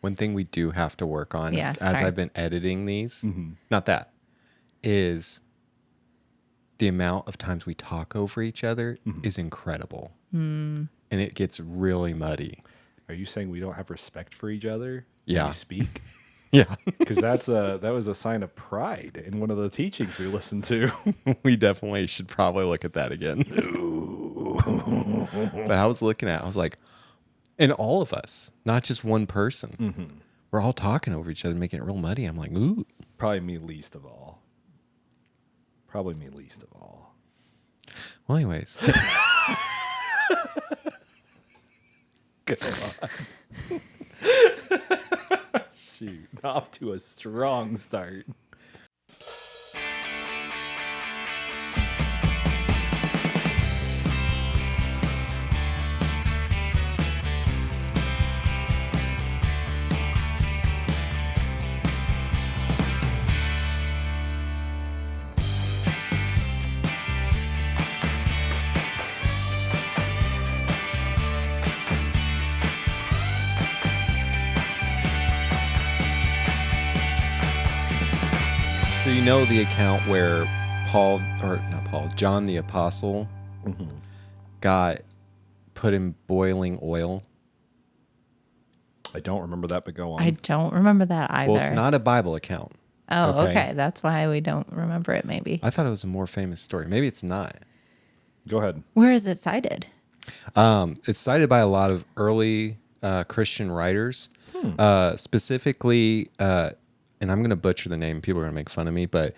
one thing we do have to work on Yeah, as sorry. I've been editing these, not that, is the amount of times we talk over each other is incredible. And it gets really muddy. Are you saying we don't have respect for each other when Yeah. we speak? Yeah. Because that was a sign of pride in one of the teachings we listened to. We definitely should probably look at that again. But I was looking at it, I was like, and all of us, not just one person, we're all talking over each other, making it real muddy. I'm like, ooh. Probably me least of all. Well, anyways. Go on. Shoot, off to a strong start. So you know the account where John the Apostle got put in boiling oil? I don't remember that, but go on. I don't remember that either. Well, it's not a Bible account. Oh, okay. okay. That's why we don't remember it, maybe. I thought it was a more famous story. Maybe it's not. Go ahead. Where is it cited? It's cited by a lot of early Christian writers, specifically, and I'm going to butcher the name. People are going to make fun of me, but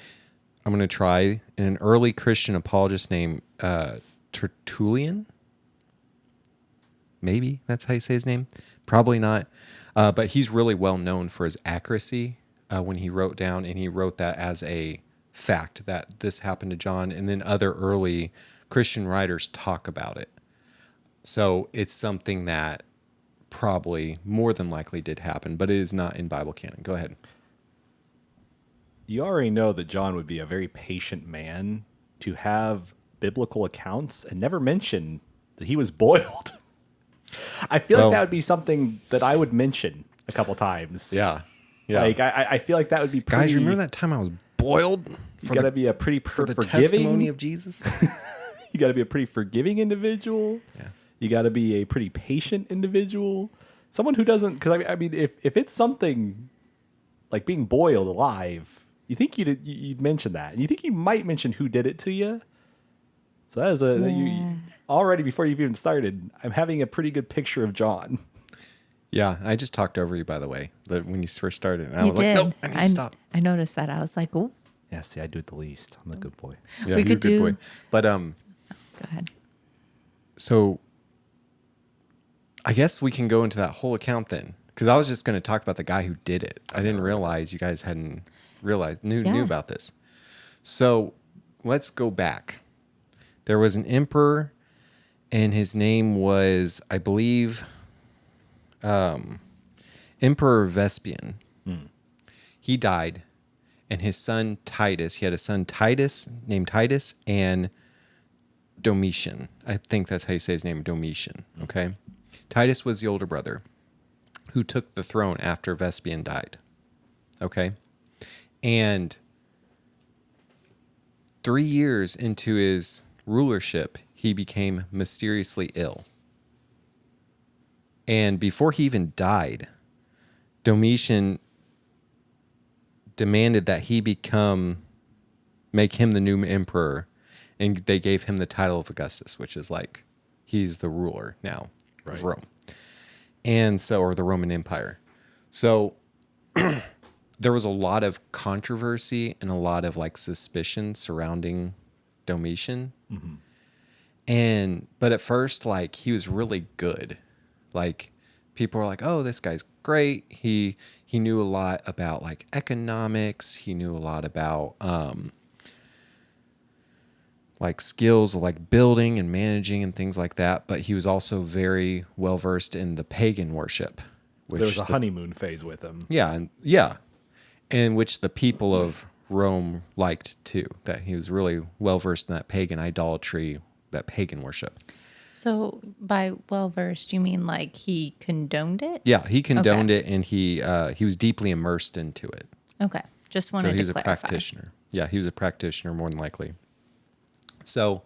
I'm going to try. An early Christian apologist named Tertullian. Maybe that's how you say his name. Probably not. But he's really well known for his accuracy when he wrote down, and he wrote that as a fact that this happened to John, and then other early Christian writers talk about it. So it's something that probably more than likely did happen, but it is not in Bible canon. Go ahead. You already know that John would be a very patient man to have biblical accounts and never mention that he was boiled. I feel like that would be something that I would mention a couple times. Yeah. Yeah. Like, I feel like that would be pretty... Guys, remember that time I was boiled? You got to be a pretty for the forgiving... testimony of Jesus? You got to be a pretty forgiving individual. Yeah. You got to be a pretty patient individual. Someone who doesn't... Because, I mean, if it's something like being boiled alive, you think you'd mention that. And you think you might mention who did it to you. So that is already, before you've even started, I'm having a pretty good picture of John. Yeah, I just talked over you, by the way, when you first started. And I You was did. like, nope, I need to stop. I noticed that. I was like, ooh, Yeah, see, I do it the least. I'm a good boy. Yeah, we you're could a good do... boy. But, Go ahead. so I guess we can go into that whole account then. Because I was just going to talk about the guy who did it. I didn't realize you guys hadn't knew about this. So let's go back. There was an emperor, and his name was, I believe, Emperor Vespasian. He died, and his son Titus, he had a son named Titus, and Domitian. I think that's how you say his name, Domitian, okay? Titus was the older brother who took the throne after Vespasian died, okay? And 3 years into his rulership, he became mysteriously ill. And before he even died, Domitian demanded that he make him the new emperor, and they gave him the title of Augustus, which is like he's the ruler now of Rome. And so, or the Roman Empire. So there was a lot of controversy and a lot of like suspicion surrounding Domitian. But at first, like, he was really good. Like, people were like, oh, this guy's great. He knew a lot about like economics. He knew a lot about like skills of like building and managing and things like that. But he was also very well versed in the pagan worship. Which There was a honeymoon phase with him. Yeah. And which the people of Rome liked too. That he was really well versed in that pagan idolatry, that pagan worship. So by well versed, you mean like he condoned it? Yeah, he condoned it, and he was deeply immersed into it. Okay. Just So wanted he was to a clarify. practitioner. Yeah, he was a practitioner more than likely. So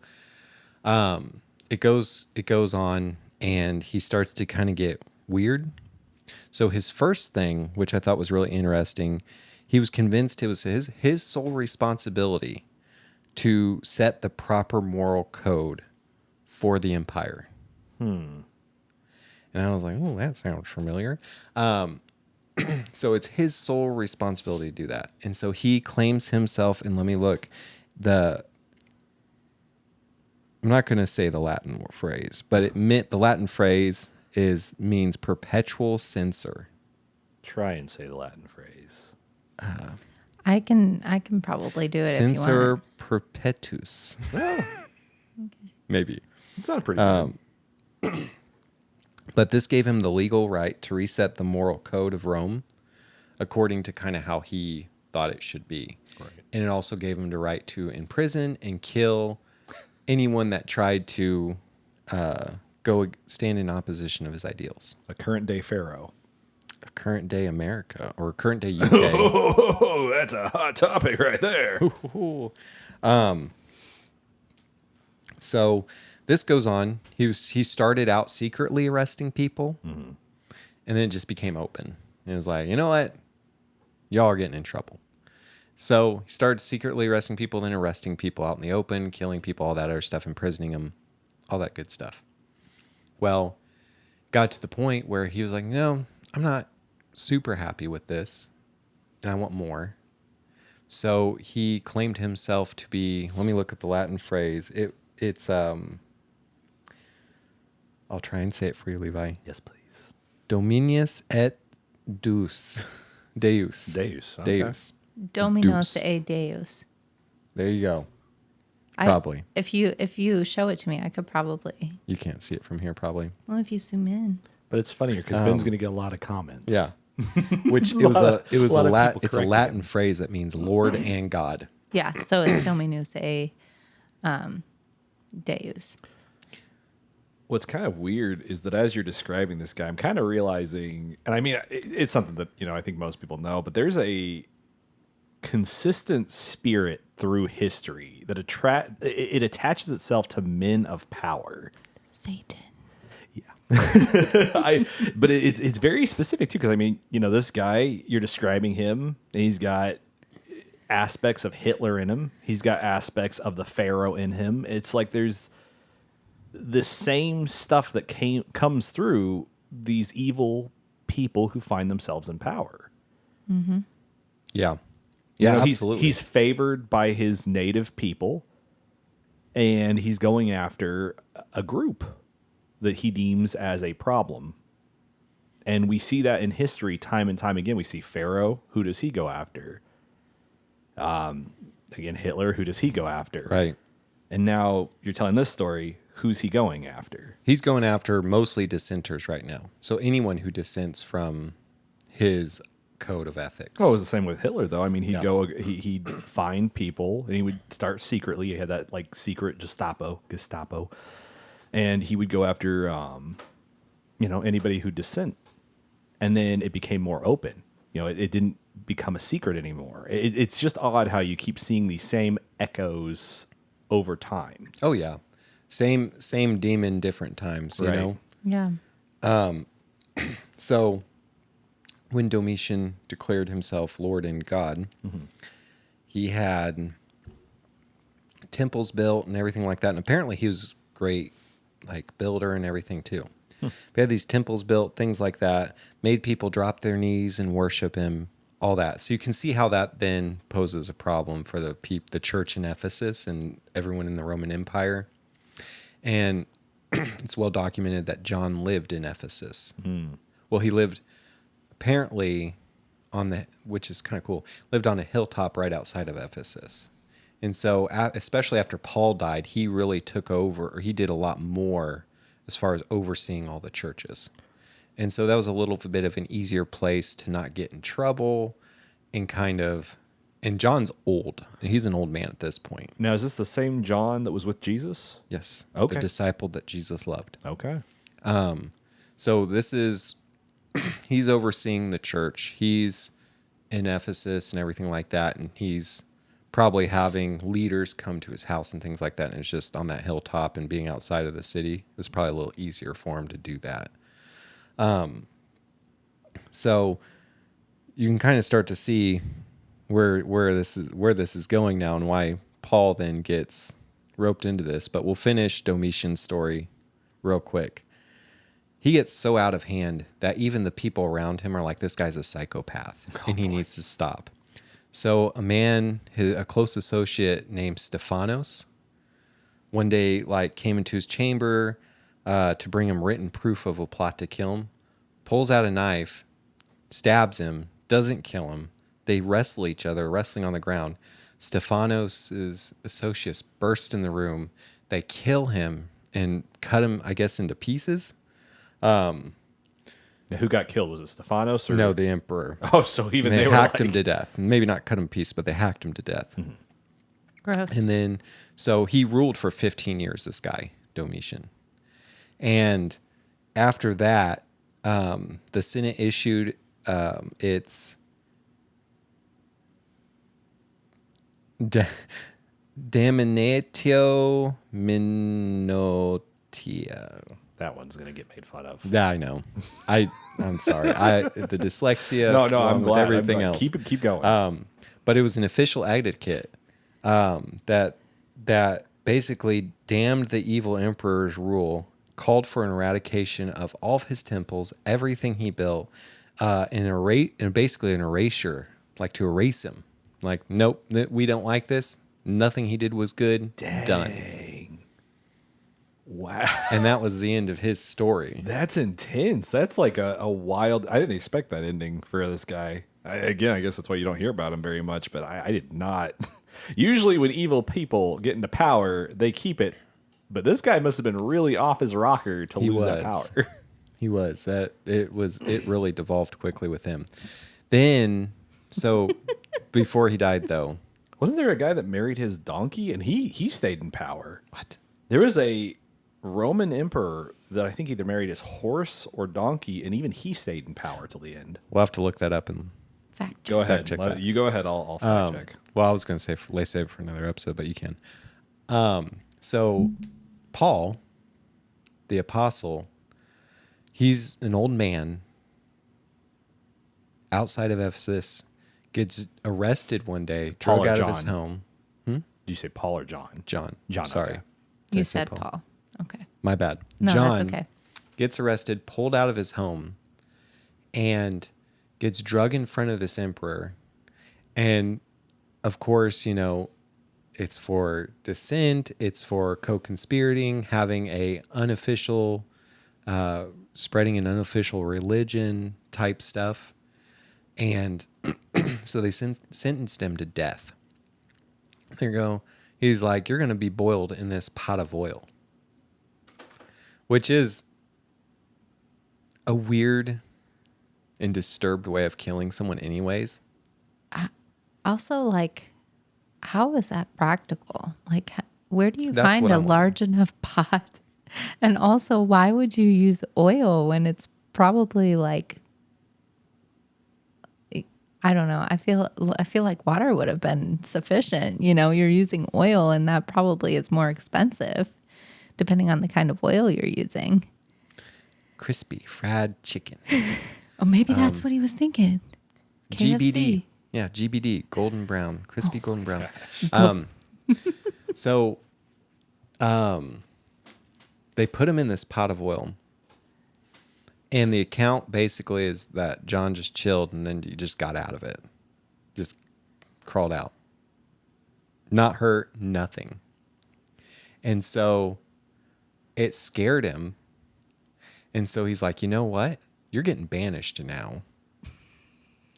it goes on, and he starts to kind of get weird. So his first thing, which I thought was really interesting, he was convinced it was his sole responsibility to set the proper moral code for the empire. And I was like, oh, that sounds familiar. So it's his sole responsibility to do that. And so he claims himself, and let me look, I'm not going to say the Latin phrase, but the Latin phrase means perpetual censor. Try and say the Latin phrase. I can probably do it if you Censor want. perpetuus. Well, Maybe. it's not pretty good. But this gave him the legal right to reset the moral code of Rome according to kind of how he thought it should be. Right. And it also gave him the right to imprison and kill anyone that tried to go stand in opposition of his ideals. A current day pharaoh. A current day America or current day UK. Oh, that's a hot topic right there. So this goes on. He started out secretly arresting people, and then it just became open. And it was like, you know what? Y'all are getting in trouble. So he started secretly arresting people, then arresting people out in the open, killing people, all that other stuff, imprisoning them, all that good stuff. Well, got to the point where he was like, no, I'm not super happy with this, and I want more. So he claimed himself to be, let me look at the Latin phrase. It's I'll try and say it for you, Levi. Yes, please. Dominius et Deus. Deus. Deus. Okay. Deus. Dominos Deuce. e Deus. There you go. Probably. If you show it to me, I could probably. You can't see it from here, probably. Well, if you zoom in. But it's funnier because Ben's going to get a lot of comments. Yeah. Which it was lot of people it's a correcting Latin phrase that means Lord and God. Yeah, so it's Dominus e Deus. What's kind of weird is that as you're describing this guy, I'm kind of realizing, and I mean, it's something that, I think most people know, but there's a consistent spirit through history that it attaches itself to men of power. Satan. But it's very specific too, because I mean, this guy, you're describing him, and he's got aspects of Hitler in him. He's got aspects of the Pharaoh in him. It's like there's the same stuff that comes through these evil people who find themselves in power. Mm-hmm. Yeah. Yeah, absolutely. He's favored by his native people, and he's going after a group that he deems as a problem. And we see that in history time and time again. We see Pharaoh. Who does he go after? Again, Hitler. Who does he go after? Right. And now you're telling this story. Who's he going after? He's going after mostly dissenters right now. So anyone who dissents from his code of ethics. Oh, it was the same with Hitler, though. I mean, he'd find people, and he would start secretly. He had that like secret Gestapo, and he would go after, anybody who dissent. And then it became more open. It didn't become a secret anymore. It's just odd how you keep seeing these same echoes over time. Oh yeah. Same demon, different times, you Right. know? Yeah. So when Domitian declared himself Lord and God, he had temples built and everything like that. And apparently he was great, like builder and everything too. We had these temples built, things like that, made people drop their knees and worship him, all that. So you can see how that then poses a problem for the church in Ephesus and everyone in the Roman Empire. And it's well documented that John lived in Ephesus. Well, he lived apparently which is kind of cool, lived on a hilltop right outside of Ephesus. And so especially after Paul died, he really took over, or he did a lot more as far as overseeing all the churches. And so that was a little bit of an easier place to not get in trouble and kind of And John's old. He's an old man at this point. Now, is this the same John that was with Jesus? Yes. Okay. The disciple that Jesus loved. Okay. So this is, he's overseeing the church. He's in Ephesus and everything like that. And he's probably having leaders come to his house and things like that. And it's just on that hilltop and being outside of the city. It was probably a little easier for him to do that. So you can kind of start to see where this is going now and why Paul then gets roped into this. But we'll finish Domitian's story real quick. He gets so out of hand that even the people around him are like, this guy's a psychopath and he needs to stop. So a close associate named Stephanos, one day came into his chamber to bring him written proof of a plot to kill him, pulls out a knife, stabs him, doesn't kill him. They wrestle each other, wrestling on the ground. Stephanos' associates burst in the room. They kill him and cut him, I guess, into pieces. Now, who got killed? Was it Stephanos or No, the emperor. Oh, so even And they they were hacked him to death. Maybe not cut him to pieces, but they hacked him to death. Mm-hmm. Gross. And then, so he ruled for 15 years, this guy, Domitian. And after that, the Senate issued its Damnatio Minotia. That one's gonna get made fun of. Yeah, I know. I'm sorry. The dyslexia. No, along I'm with glad. everything else. Keep going. But it was an official etiquette that basically damned the evil emperor's rule, called for an eradication of all of his temples, everything he built, and basically an erasure, like to erase him. Like, nope, we don't like this. Nothing he did was good. Done. Wow. And that was the end of his story. That's intense. That's like a wild. I didn't expect that ending for this guy. I guess that's why you don't hear about him very much, but I did not. Usually when evil people get into power, they keep it. But this guy must have been really off his rocker to lose that power. He was. It really devolved quickly with him. Then, so before he died, though. Wasn't there a guy that married his donkey and he stayed in power? What? There was a Roman emperor that I think either married his horse or donkey, and even he stayed in power till the end. We'll have to look that up and Fact check. Go ahead. check that. You go ahead. I'll fact check. well, I was going to say save it for another episode, but you can. So Paul, the apostle, he's an old man outside of Ephesus, gets arrested one day, Paul drug or out of his John? home. Did you say Paul or John? John. John, Sorry. okay. Did I You say said Paul. Okay. My bad. No, John that's okay. gets arrested, pulled out of his home, and gets drug in front of this emperor. And of course, it's for dissent, it's for co-conspirating, having a unofficial, spreading an unofficial religion type stuff. And so they sentenced him to death. There you go. He's like, you're going to be boiled in this pot of oil. Which is a weird and disturbed way of killing someone anyways. Also, how is that practical? Where do you That's find what a I'm large enough pot? And also, why would you use oil when it's probably I don't know. I feel like water would have been sufficient. You're using oil, and that probably is more expensive, depending on the kind of oil you're using. Crispy fried chicken. Oh, maybe that's what he was thinking. GBD. KFC. Yeah, GBD. Golden brown. Crispy golden brown. So they put him in this pot of oil. And the account basically is that John just chilled and then he just got out of it. Just crawled out. Not hurt, nothing. And so it scared him. And so he's like, you know what? You're getting banished now.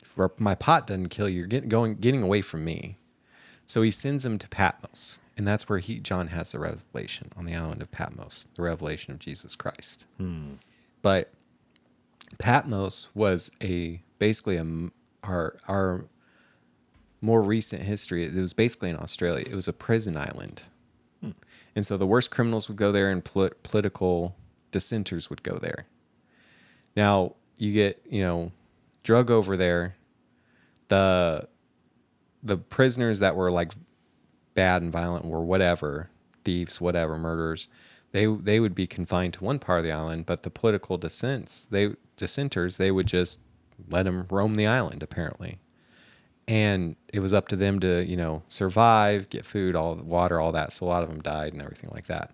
If my pot doesn't kill you, you're getting away from me. So he sends him to Patmos. And that's where John has the revelation on the island of Patmos, the revelation of Jesus Christ. But Patmos was basically our more recent history, it was basically in Australia. It was a prison island. And so the worst criminals would go there and political dissenters would go there. Now, you get, drug over there. The prisoners that were like bad and violent were whatever, thieves, whatever, murderers, they would be confined to one part of the island, but the political dissenters, they would just let them roam the island, apparently. And it was up to them to, survive, get food, all the water, all that. So a lot of them died and everything like that.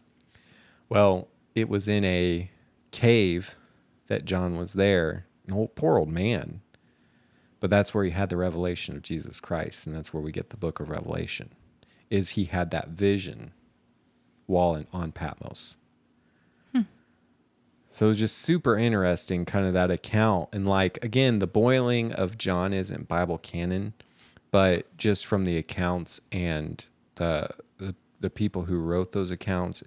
Well, it was in a cave that John was there. An poor old man. But that's where he had the revelation of Jesus Christ. And that's where we get the book of Revelation, is he had that vision while on Patmos. So it was just super interesting, kind of that account. And like, again, the boiling of John isn't Bible canon, but just from the accounts and the people who wrote those accounts,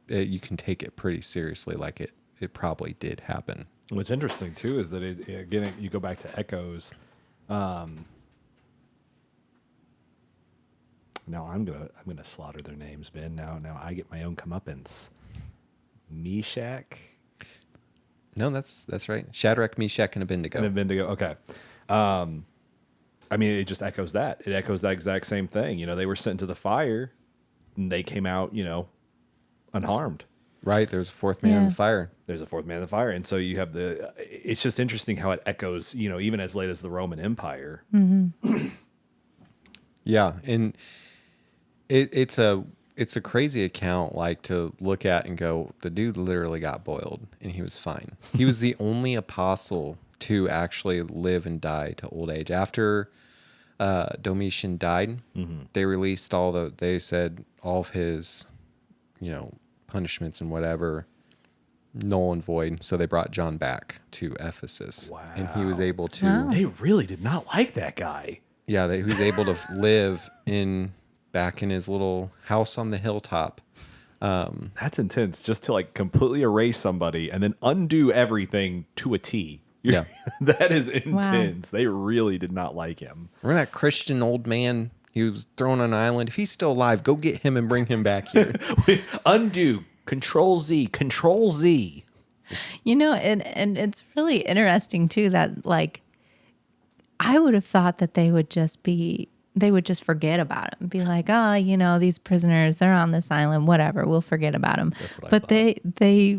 you can take it pretty seriously, like it probably did happen. What's interesting too is that again, you go back to echoes. Now I'm gonna slaughter their names, Ben. Now I get my own comeuppance. Meshach. No, that's right. Shadrach, Meshach, and Abednego. Okay. I mean, it just echoes that. It echoes that exact same thing. They were sent into the fire, and they came out, unharmed. Right. There's a fourth man in the fire. There's a fourth man in the fire, and so you have it's just interesting how it echoes, even as late as the Roman Empire. Mm-hmm. Yeah, and it's a crazy account, like, to look at and go, the dude literally got boiled and he was fine. He was the only apostle to actually live and die to old age. After Domitian died, they released they said all of his, punishments and whatever, null and void. So they brought John back to Ephesus. Wow. And he was able to... Wow. They really did not like that guy. Yeah, he was able to live back in his little house on the hilltop. That's intense. Just to like completely erase somebody and then undo everything to a T. Yeah. That is intense. Wow. They really did not like him. Remember that Christian old man? He was thrown on an island. If he's still alive, go get him and bring him back here. Undo. Control Z. Control Z. And it's really interesting too that, like, I would have thought that they would just forget about him. Be like, these prisoners, they're on this island, whatever, we'll forget them. That's what but I thought. They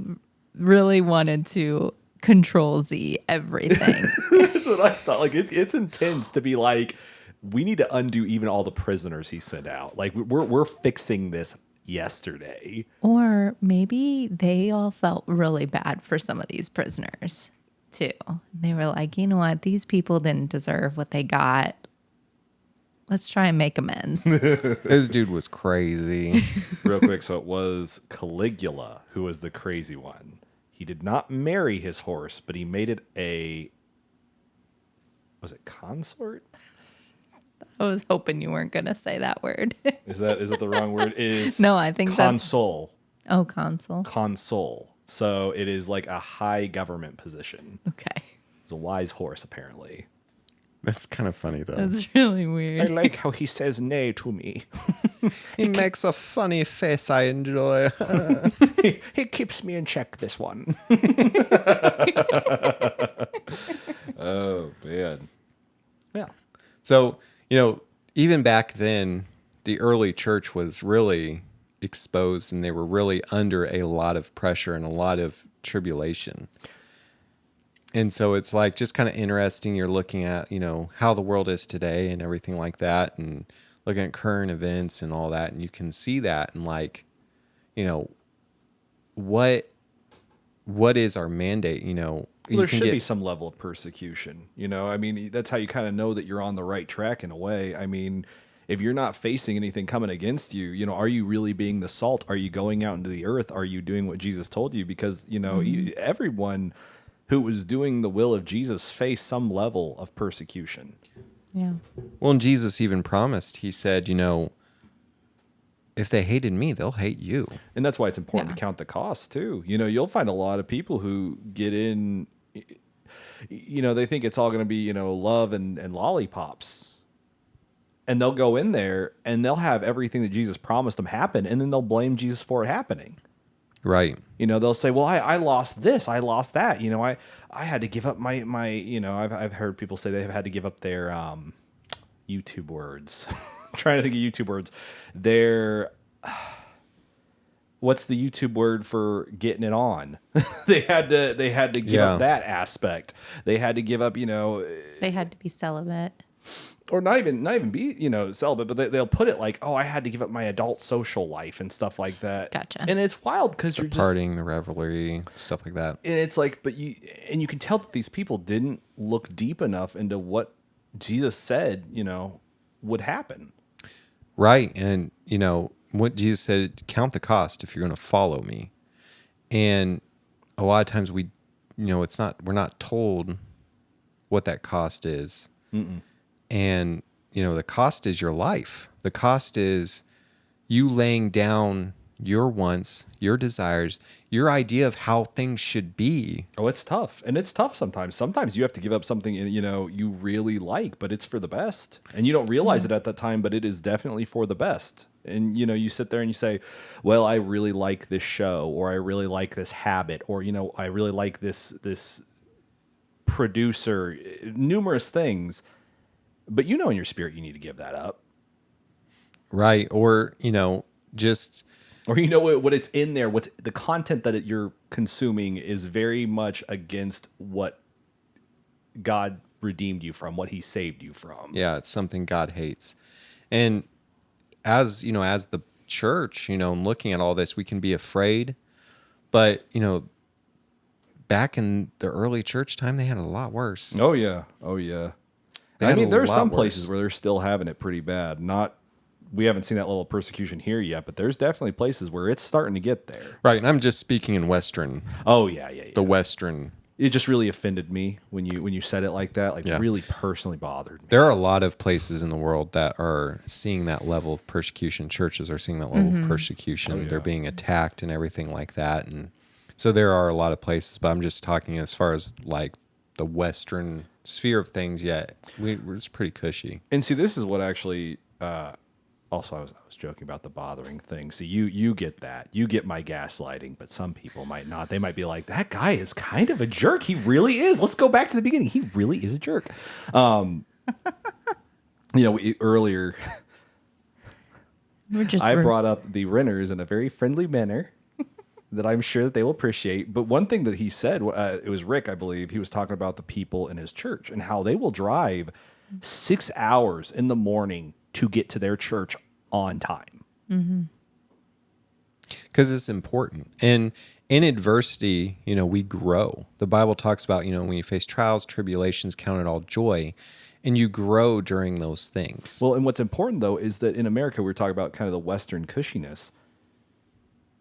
really wanted to Control Z everything. That's what I thought. Like, it's intense to be like, we need to undo even all the prisoners he sent out. Like, we're fixing this yesterday. Or maybe they all felt really bad for some of these prisoners too. They were like, you know what? These people didn't deserve what they got. Let's try and make amends. This dude was crazy. Real quick, so it was Caligula who was the crazy one. He did not marry his horse, but he made it was it consort? I was hoping you weren't going to say that word. Is that the wrong word? No, I think consul. Oh, consul. Consul. So it is like a high government position. Okay. It's a wise horse, apparently. That's kind of funny, though. That's really weird. I like how he says nay to me. He makes a funny face I enjoy. He keeps me in check, this one. Oh, man. Yeah. So, even back then, the early church was really exposed and they were really under a lot of pressure and a lot of tribulation. And so it's like just kind of interesting. You're looking at, how the world is today and everything like that, and looking at current events and all that. And you can see that and like, what is our mandate? There should be some level of persecution. I mean, that's how you kind of know that you're on the right track in a way. I mean, if you're not facing anything coming against you, are you really being the salt? Are you going out into the earth? Are you doing what Jesus told you? Because, everyone who was doing the will of Jesus faced some level of persecution. Yeah. Well, and Jesus even promised, he said, if they hated me, they'll hate you. And that's why it's important to count the cost too. You'll find a lot of people who get in, they think it's all going to be, love and lollipops. and they'll go in there and they'll have everything that Jesus promised them happen, and then they'll blame Jesus for it happening. Right. They'll say, well, I lost this, I lost that. I had to give up my I've heard people say they've had to give up their YouTube words. Trying to think of YouTube words. Their what's the YouTube word for getting it on? they had to give up that aspect. They had to give up, They had to be celibate. Or not even be, celibate, but they'll put it like, oh, I had to give up my adult social life and stuff like that. Gotcha. And it's wild because you're just partying, the revelry, stuff like that. And it's like, you can tell that these people didn't look deep enough into what Jesus said, would happen. Right. And, what Jesus said, count the cost if you're going to follow me. And a lot of times we're not told what that cost is. Mm-mm. And, the cost is your life. The cost is you laying down your wants, your desires, your idea of how things should be. Oh, it's tough. And it's tough sometimes. Sometimes you have to give up something, you really like, but it's for the best. And you don't realize it at that time, but it is definitely for the best. And, you sit there and you say, well, I really like this show, or I really like this habit, or, I really like this producer, numerous things. But in your spirit, you need to give that up. Right. Or, just... Or what it's in there, what's the content that you're consuming is very much against what God redeemed you from, what he saved you from. Yeah, it's something God hates. And as the church, looking at all this, we can be afraid. But, back in the early church time, they had it a lot worse. Oh, yeah. Oh, yeah. There's some places where they're still having it pretty bad. We haven't seen that level of persecution here yet, but there's definitely places where it's starting to get there. Right, and I'm just speaking in Western. Oh, yeah. The Western. It just really offended me when you said it like that. Really personally bothered me. There are a lot of places in the world that are seeing that level of persecution. Churches are seeing that level of persecution. Oh, yeah. They're being attacked and everything like that. And so there are a lot of places, but I'm just talking as far as like the Western sphere of things. Yet we're just pretty cushy. And see, this is what actually... Also, I was joking about the bothering thing. So you get that. You get my gaslighting, but some people might not. They might be like, that guy is kind of a jerk. He really is. Let's go back to the beginning. He really is a jerk. Earlier, I brought up the Renners in a very friendly manner that I'm sure that they will appreciate. But one thing that he said, it was Rick, I believe, he was talking about the people in his church and how they will drive 6 hours in the morning to get to their church on time. Because it's important. And in adversity, we grow. The Bible talks about, when you face trials, tribulations, count it all joy, and you grow during those things. Well, and what's important, though, is that in America, we're talking about kind of the Western cushiness.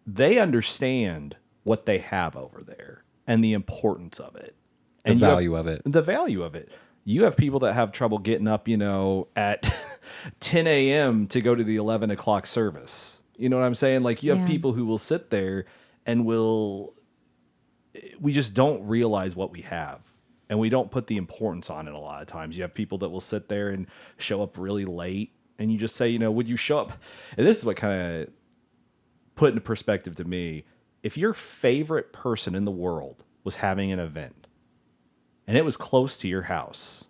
They understand what they have over there and the importance of it. And the value of it. The value of it. You have people that have trouble getting up, at 10 a.m. to go to the 11 o'clock service. You know what I'm saying? Like, you have people who will sit there and we just don't realize what we have. And we don't put the importance on it a lot of times. You have people that will sit there and show up really late. And you just say, would you show up? And this is what kind of put into perspective to me. If your favorite person in the world was having an event, and it was close to your house,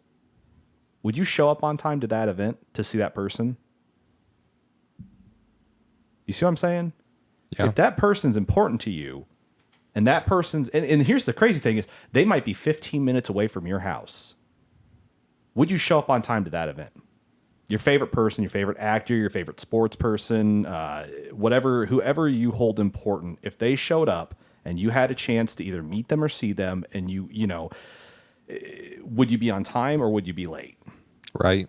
would you show up on time to that event to see that person? You see what I'm saying? Yeah. If that person's important to you, and that person's... And here's the crazy thing is, they might be 15 minutes away from your house. Would you show up on time to that event? Your favorite person, your favorite actor, your favorite sports person, whoever you hold important, if they showed up and you had a chance to either meet them or see them, and would you be on time or would you be late? Right.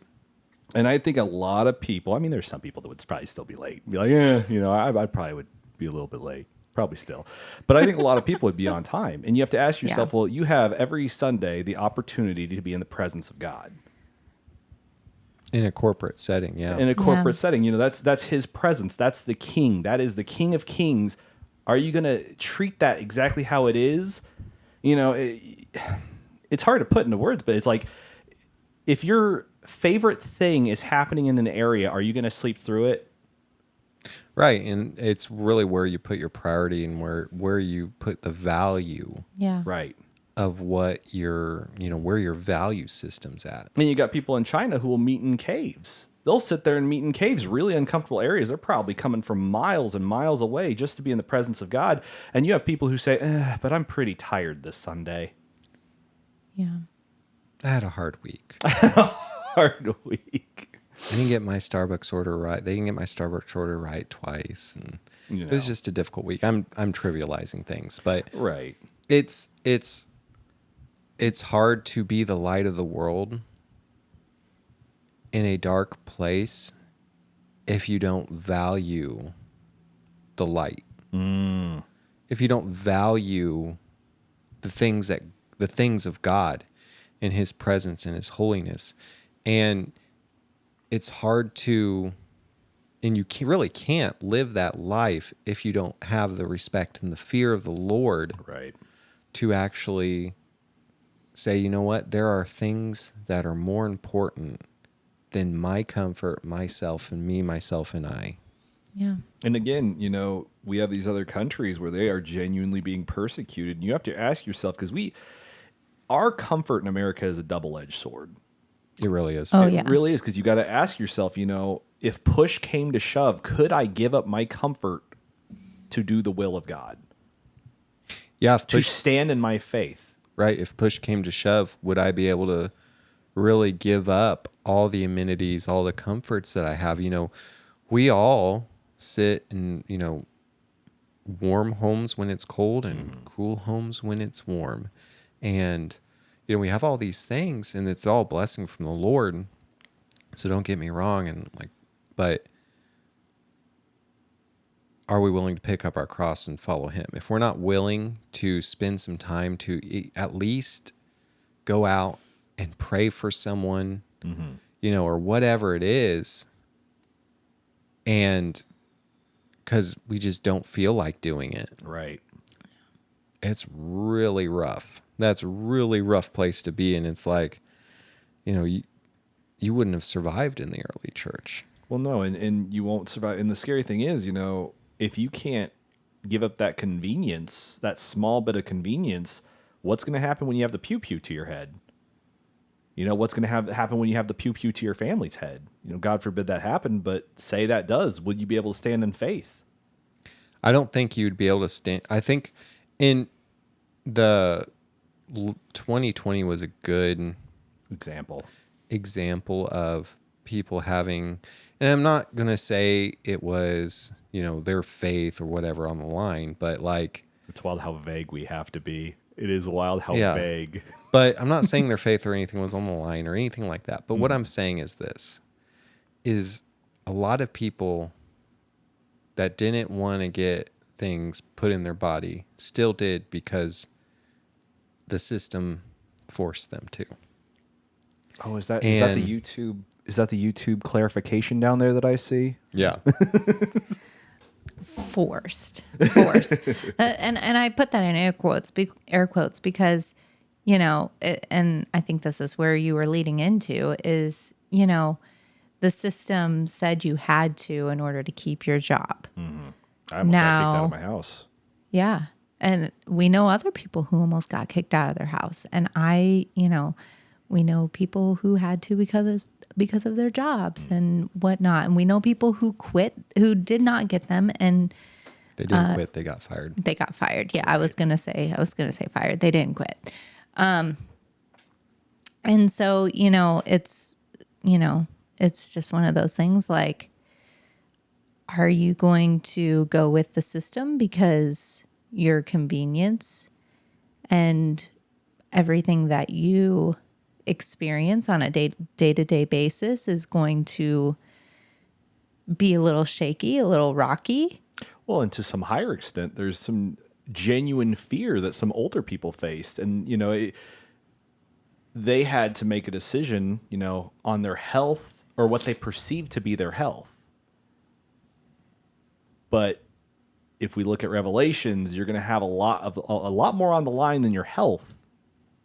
And I think a lot of people, there's some people that would probably still be late. Be like, I probably would be a little bit late. Probably still. But I think a lot of people would be on time. And you have to ask yourself, well, you have every Sunday the opportunity to be in the presence of God. In a corporate setting, yeah. In a corporate setting. That's his presence. That's the king. That is the King of Kings. Are you going to treat that exactly how it is? It's hard to put into words, but it's like, if your favorite thing is happening in an area, are you going to sleep through it? Right. And it's really where you put your priority and where you put the value Yeah. Right. of what where your value system's at. And you got people in China who will meet in caves. They'll sit there and meet in caves, really uncomfortable areas. They're probably coming from miles and miles away just to be in the presence of God. And you have people who say, but I'm pretty tired this Sunday. Yeah. I had a hard week. Hard week. I didn't get my Starbucks order right. They didn't get my Starbucks order right twice. And it was just a difficult week. I'm trivializing things, but Right. it's hard to be the light of the world in a dark place if you don't value the light. If you don't value the things of God and his presence and his holiness. And it's hard to, and you really can't live that life if you don't have the respect and the fear of the Lord. Right. To actually say, you know what, there are things that are more important than my comfort, myself, and me, myself, and I. Yeah. And again, we have these other countries where they are genuinely being persecuted. And you have to ask yourself, because our comfort in America is a double-edged sword. It really is. Oh, It yeah. really is, because you got to ask yourself, if push came to shove, could I give up my comfort to do the will of God? Yeah, if To push, stand in my faith? right, if push came to shove, would I be able to really give up all the amenities, all the comforts that I have? We all sit in, warm homes when it's cold and cool homes when it's warm. And, we have all these things and it's all blessing from the Lord. So don't get me wrong. But are we willing to pick up our cross and follow him? If we're not willing to spend some time to at least go out and pray for someone, or whatever it is, and because we just don't feel like doing it, Right. it's really rough. That's a really rough place to be. And it's like, you wouldn't have survived in the early church. Well, no, and you won't survive. And the scary thing is, if you can't give up that convenience, that small bit of convenience, what's going to happen when you have the pew-pew to your head? What's going to happen when you have the pew-pew to your family's head? God forbid that happen, but say that does. Would you be able to stand in faith? I don't think you'd be able to stand. I think in the 2020 was a good example of people having, and I'm not going to say it was, their faith or whatever on the line, but It's wild how vague we have to be. It is wild how Yeah. vague. But I'm not saying their faith or anything was on the line or anything like that. But what I'm saying is this, is a lot of people that didn't want to get things put in their body still did because the system forced them to. Oh, is that the YouTube? Is that the YouTube clarification down there that I see? Yeah. Forced. And I put that in air quotes because, and I think this is where you were leading into is, the system said you had to in order to keep your job. I almost got kicked out of my house. Yeah. And we know other people who almost got kicked out of their house. And we know people who had to because of their jobs and whatnot. And we know people who quit, who did not get them, and They didn't quit. They got fired. they got fired. Yeah, I was gonna say fired. They didn't quit. And so it's just one of those things. Like, are you going to go with the system because your convenience and everything that you experience on a day-to-day basis is going to be a little shaky, a little rocky? Well, and to some higher extent, there's some genuine fear that some older people faced. And, they had to make a decision, on their health or what they perceived to be their health. But if we look at Revelations, you're going to have a lot more on the line than your health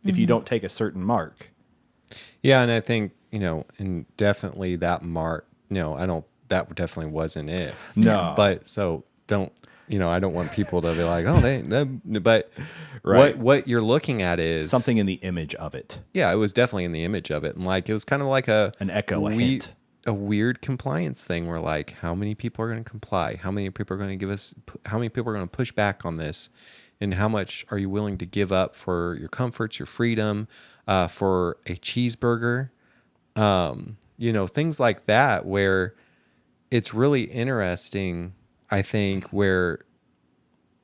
if you don't take a certain mark. Yeah, and I think, and definitely that that definitely wasn't it. No. But so don't, I don't want people to be like, oh, but Right. what you're looking at is Something in the image of it. Yeah, it was definitely in the image of it. And like, it was kind of like An echo, a hint. a weird compliance thing where like, how many people are going to comply? How many people are going to how many people are going to push back on this? And how much are you willing to give up for your comforts, your freedom, for a cheeseburger? Things like that, where it's really interesting, I think, where,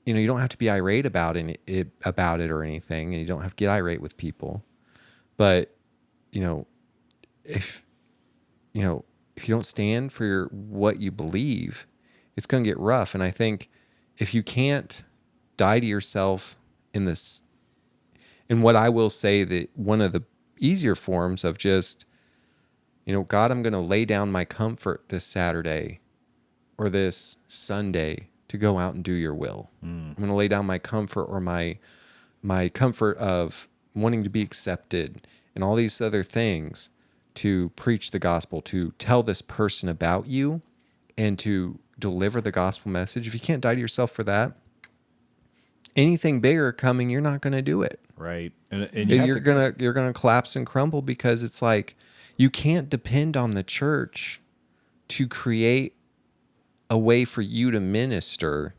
you don't have to be irate about it or anything, and you don't have to get irate with people. But, if, if you don't stand for what you believe, it's going to get rough. And I think if you can't die to yourself in this, and what I will say that one of the easier forms of just, God, I'm going to lay down my comfort this Saturday or this Sunday to go out and do your will. I'm going to lay down my comfort or my comfort of wanting to be accepted and all these other things to preach the gospel, to tell this person about you and to deliver the gospel message. If you can't die to yourself for that, anything bigger coming, you're not going to do it. Right. And you're going to collapse and crumble, because it's like, you can't depend on the church to create a way for you to minister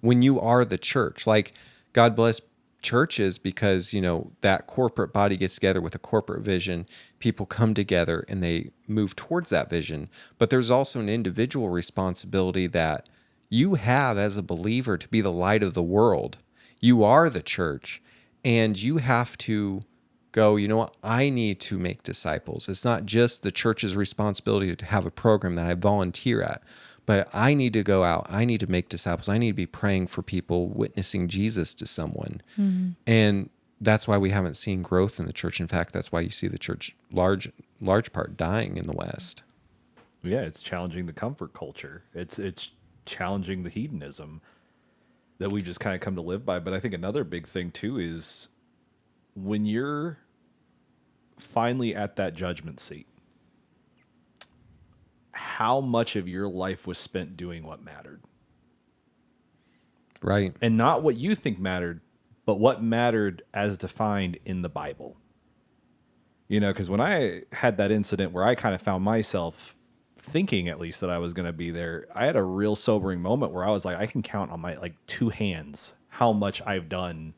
when you are the church. Like, God bless churches because, that corporate body gets together with a corporate vision. People come together and they move towards that vision. But there's also an individual responsibility that you have as a believer to be the light of the world. You are the church, and you have to go, what? I need to make disciples. It's not just the church's responsibility to have a program that I volunteer at, but I need to go out. I need to make disciples. I need to be praying for people, witnessing Jesus to someone. Mm-hmm. And that's why we haven't seen growth in the church. In fact, that's why you see the church large part dying in the West. Yeah, it's challenging the comfort culture. It's challenging the hedonism that we just kind of come to live by. But I think another big thing too is when you're finally at that judgment seat, how much of your life was spent doing what mattered? Right. And not what you think mattered, but what mattered as defined in the Bible. Because when I had that incident where I kind of found myself thinking, at least, that I was going to be there, I had a real sobering moment where I was like, I can count on my two hands how much I've done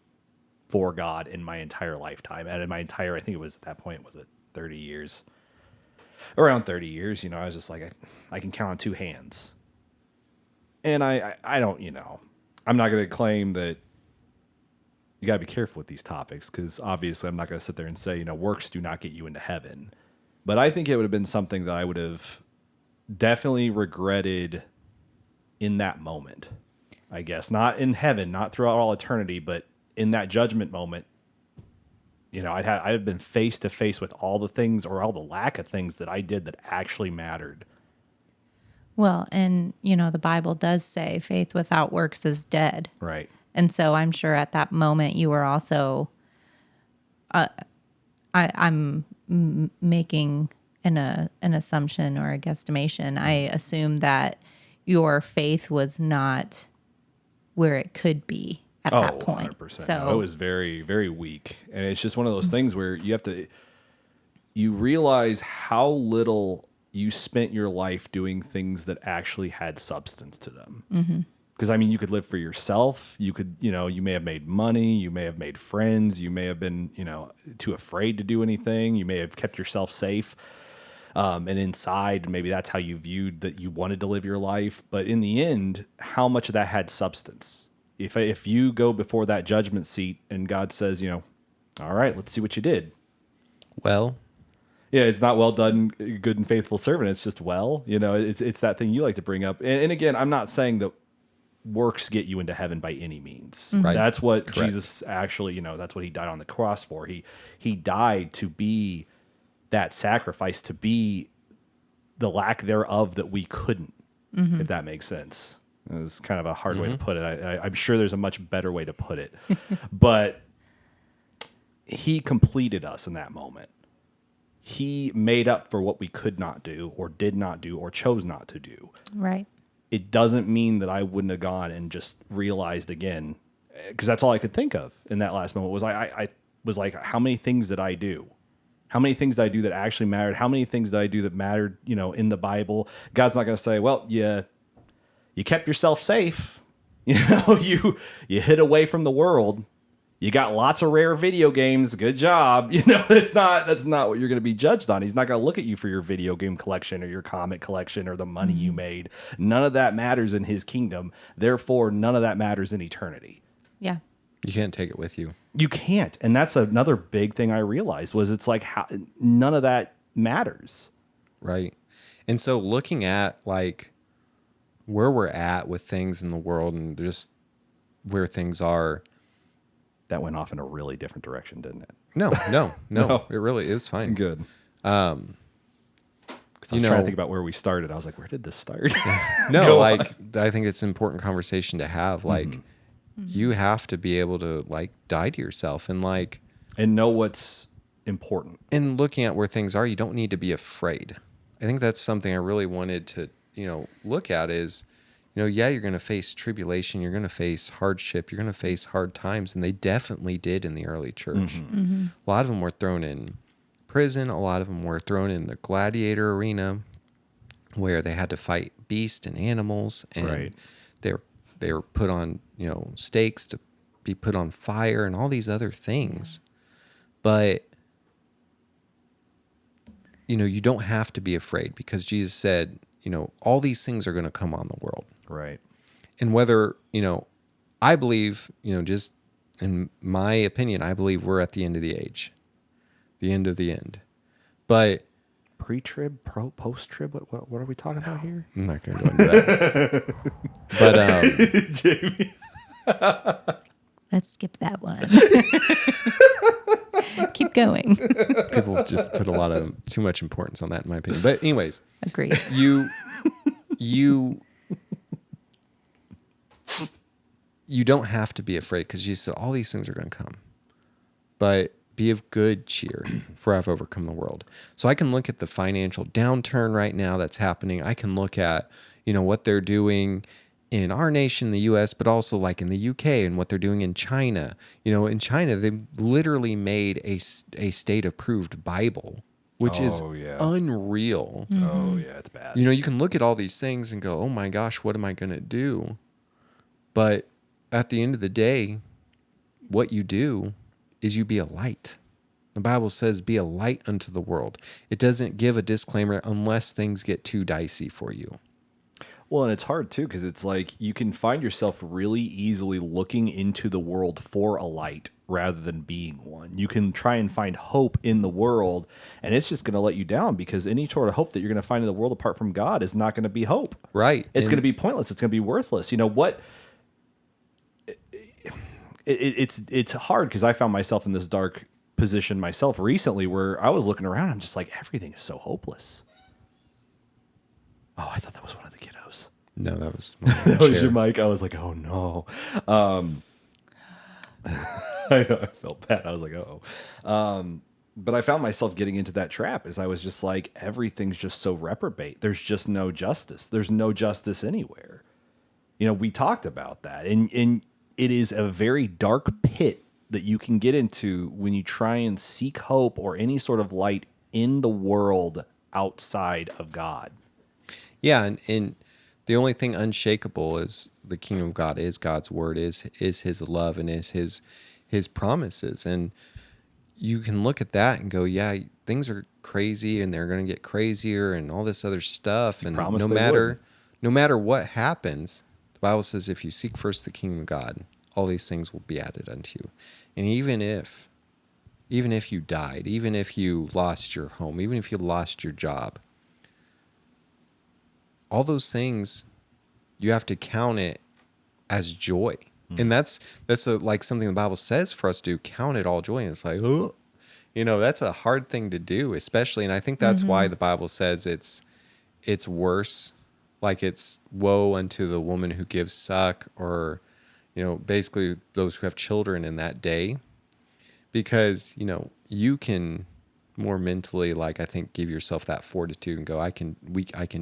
for God in my entire lifetime. And in my entire, I think it was at that point, was it 30 years? Around 30 years, I was just like, I can count on two hands. And I don't, I'm not going to claim that you got to be careful with these topics, because obviously I'm not going to sit there and say, works do not get you into heaven. But I think it would have been something that I would have definitely regretted in that moment, I guess. Not in heaven, not throughout all eternity, but in that judgment moment. I'd have been face to face with all the things, or all the lack of things, that I did that actually mattered. Well, and the Bible does say faith without works is dead. Right. And so I'm sure at that moment you were also, I'm making an assumption or a guesstimation. I assume that your faith was not where it could be at that point. 100%. So it was very, very weak. And it's just one of those things where you realize how little you spent your life doing things that actually had substance to them. Because, you could live for yourself. You could, you may have made money. You may have made friends. You may have been, too afraid to do anything. You may have kept yourself safe. And inside, maybe that's how you viewed that you wanted to live your life. But in the end, how much of that had substance? If you go before that judgment seat and God says, all right, let's see what you did. Well, yeah, it's not well done, good and faithful servant. It's just, it's that thing you like to bring up. And again, I'm not saying that works get you into heaven by any means. Right. That's what Correct. Jesus actually, that's what he died on the cross for. He died to be that sacrifice, to be the lack thereof that we couldn't, if that makes sense. It was kind of a hard way to put it. I'm sure there's a much better way to put it. But he completed us in that moment. he made up for what we could not do or did not do or chose not to do. Right. It doesn't mean that I wouldn't have gone and just realized again, because that's all I could think of in that last moment was I was like, how many things did I do? How many things did I do that actually mattered? How many things did I do that mattered, in the Bible? God's not going to say, well, you kept yourself safe. You hid away from the world. You got lots of rare video games. Good job. That's not what you're going to be judged on. He's not going to look at you for your video game collection or your comic collection or the money you made. None of that matters in his kingdom. Therefore, none of that matters in eternity. Yeah. You can't take it with you. You can't. And that's another big thing I realized was it's like none of that matters. Right. And so looking at like where we're at with things in the world and just where things are. That went off in a really different direction, didn't it? No. No. It was fine. Good. Because I was trying to think about where we started. I was like, where did this start? No, I think it's an important conversation to have. Like, you have to be able to like die to yourself and like, and know what's important. And looking at where things are, you don't need to be afraid. I think that's something I really wanted to, look at is, yeah, you're going to face tribulation, you're going to face hardship, you're going to face hard times, and they definitely did in the early church. A lot of them were thrown in prison, a lot of them were thrown in the gladiator arena where they had to fight beasts and animals, and they were put on, stakes to be put on fire and all these other things. But you don't have to be afraid because Jesus said, all these things are going to come on the world. Right. And whether, I believe, just in my opinion, I believe we're at the end of the age, the end of the end. But pre-trib, post-trib, what are we talking about here? I'm not going to go into that. But let's skip that one. Keep going. People just put too much importance on that, in my opinion. But anyways, agreed. You don't have to be afraid because Jesus said all these things are going to come. But be of good cheer, for I've overcome the world. So I can look at the financial downturn right now that's happening. I can look at, what they're doing in our nation, the U.S., but also like in the U.K. and what they're doing in China. In China, they literally made a state-approved Bible, which is unreal. Oh, yeah, it's bad. You can look at all these things and go, oh my gosh, what am I going to do? But at the end of the day, what you do is you be a light. The Bible says, be a light unto the world. It doesn't give a disclaimer unless things get too dicey for you. Well, and it's hard, too, because it's like you can find yourself really easily looking into the world for a light rather than being one. You can try and find hope in the world, and it's just going to let you down because any sort of hope that you're going to find in the world apart from God is not going to be hope. Right. It's going to be pointless. It's going to be worthless. It's hard because I found myself in this dark position myself recently where I was looking around. I'm just like, everything is so hopeless. Oh, I thought that was one of the kiddos. No, that was that was your mic. I was like, oh no. I felt bad. I was like, but I found myself getting into that trap as I was just like, everything's just so reprobate. There's just no justice. There's no justice anywhere. We talked about that. And it is a very dark pit that you can get into when you try and seek hope or any sort of light in the world outside of God. Yeah, and the only thing unshakable is the kingdom of God, is God's word, is his love, and is his promises. And you can look at that and go, yeah, things are crazy and they're going to get crazier and all this other stuff. And no matter what happens, the Bible says if you seek first the kingdom of God, all these things will be added unto you. And even if you died, even if you lost your home, even if you lost your job, all those things, you have to count it as joy. And that's like something the Bible says for us to do, count it all joy. And it's like, oh, that's a hard thing to do, especially. And I think that's why the Bible says it's worse. Like it's woe unto the woman who gives suck, or, basically those who have children in that day, because, you can more mentally, like, I think give yourself that fortitude and go, I can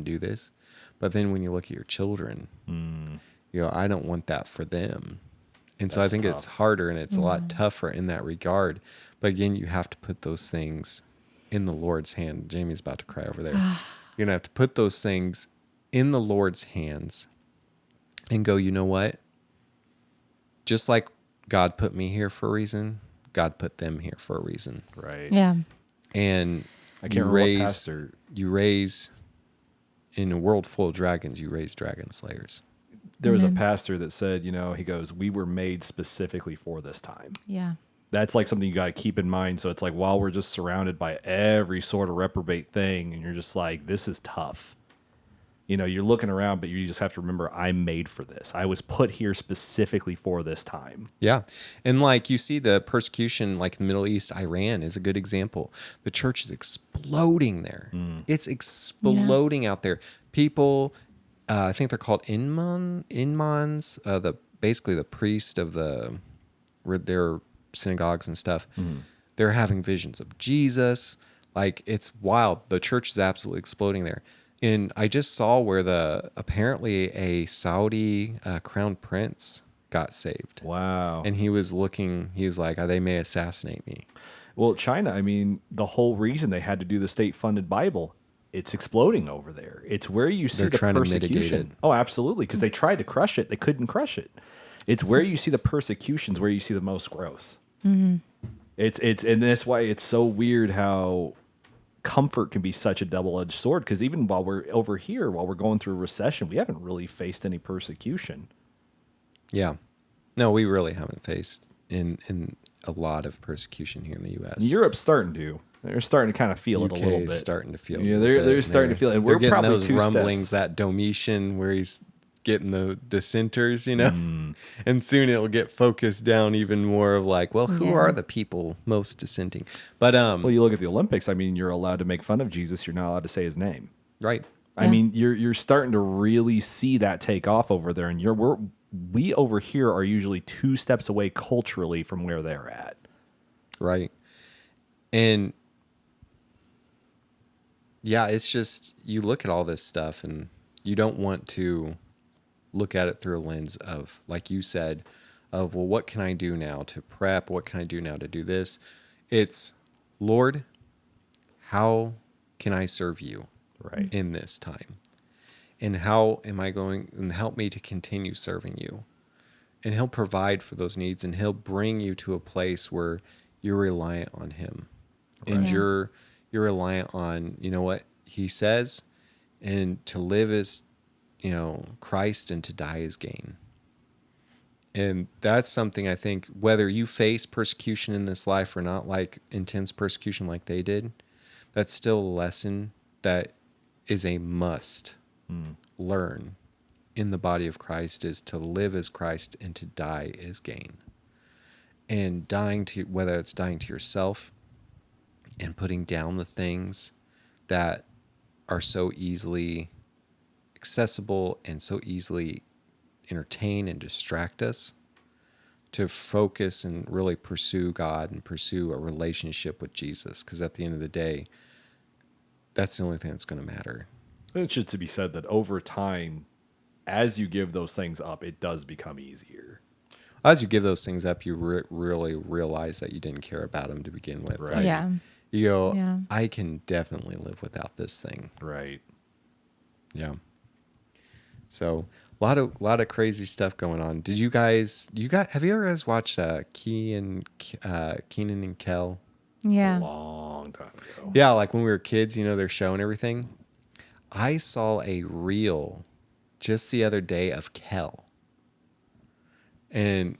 do this. But then when you look at your children, I don't want that for them. And so I think tough. it's harder and it's a lot tougher in that regard. But again, you have to put those things in the Lord's hand. Jamie's about to cry over there. You're going to have to put those things in the Lord's hands and go, you know what? Just like God put me here for a reason, God put them here for a reason. Right. Yeah. And I can't remember what pastor. You raise, in a world full of dragons, you raise dragon slayers. There was a pastor that said, he goes, we were made specifically for this time. Yeah. That's like something you got to keep in mind. So it's like, while we're just surrounded by every sort of reprobate thing, and you're just like, this is tough. You're looking around, but you just have to remember, I'm made for this. I was put here specifically for this time. Yeah. And like you see the persecution, like the Middle East, Iran is a good example. The church is exploding there. It's exploding out there. People, I think they're called imams, basically the priest of their synagogues and stuff. They're having visions of Jesus. Like, it's wild. The church is absolutely exploding there. And I just saw where apparently a Saudi crown prince got saved. Wow. And he was like, they may assassinate me. Well, China, the whole reason they had to do the state-funded Bible, it's exploding over there. It's where you see the trying to mitigate persecution. Oh, absolutely, because they tried to crush it. They couldn't crush it. It's where you see the persecutions, where you see the most growth. And that's why it's so weird how comfort can be such a double-edged sword, because even while we're over here, while we're going through a recession, we haven't really faced any persecution. Yeah. No, we really haven't faced in a lot of persecution here in the U.S. Europe's starting to. They're starting to kind of feel it a little bit. Starting to feel. Yeah, they're starting to feel it. And we're getting probably those two rumblings steps. that Domitian, where he's getting the dissenters, and soon it'll get focused down even more of like, well, who are the people most dissenting? But well, you look at the Olympics. You're allowed to make fun of Jesus. You're not allowed to say his name. right. You're starting to really see that take off over there, and we over here are usually 2 steps away culturally from where they're at. Right. And yeah, it's just, you look at all this stuff and you don't want to look at it through a lens of, like you said, of, well, what can I do now to prep? What can I do now to do this? It's, Lord, how can I serve you in this time? And how am I going, and help me to continue serving you? And he'll provide for those needs, and he'll bring you to a place where you're reliant on him. And you're reliant on, what he says, and to live as, Christ, and to die as gain. And that's something I think, whether you face persecution in this life or not, like intense persecution like they did, that's still a lesson that is a must learn in the body of Christ, is to live as Christ and to die as gain. And dying to, whether it's dying to yourself and putting down the things that are so easily accessible and so easily entertain and distract us, to focus and really pursue God and pursue a relationship with Jesus. Because at the end of the day, that's the only thing that's going to matter. It should to be said that over time, as you give those things up, it does become easier. As you give those things up, you really realize that you didn't care about them to begin with. Right. Like, Yeah. you go, Yeah. I can definitely live without this thing. Right. Yeah. So a lot of crazy stuff going on. Did have you ever guys watched Keenan and Kel? Yeah. A long time ago. Yeah, like when we were kids, their show and everything. I saw a reel just the other day of Kel. And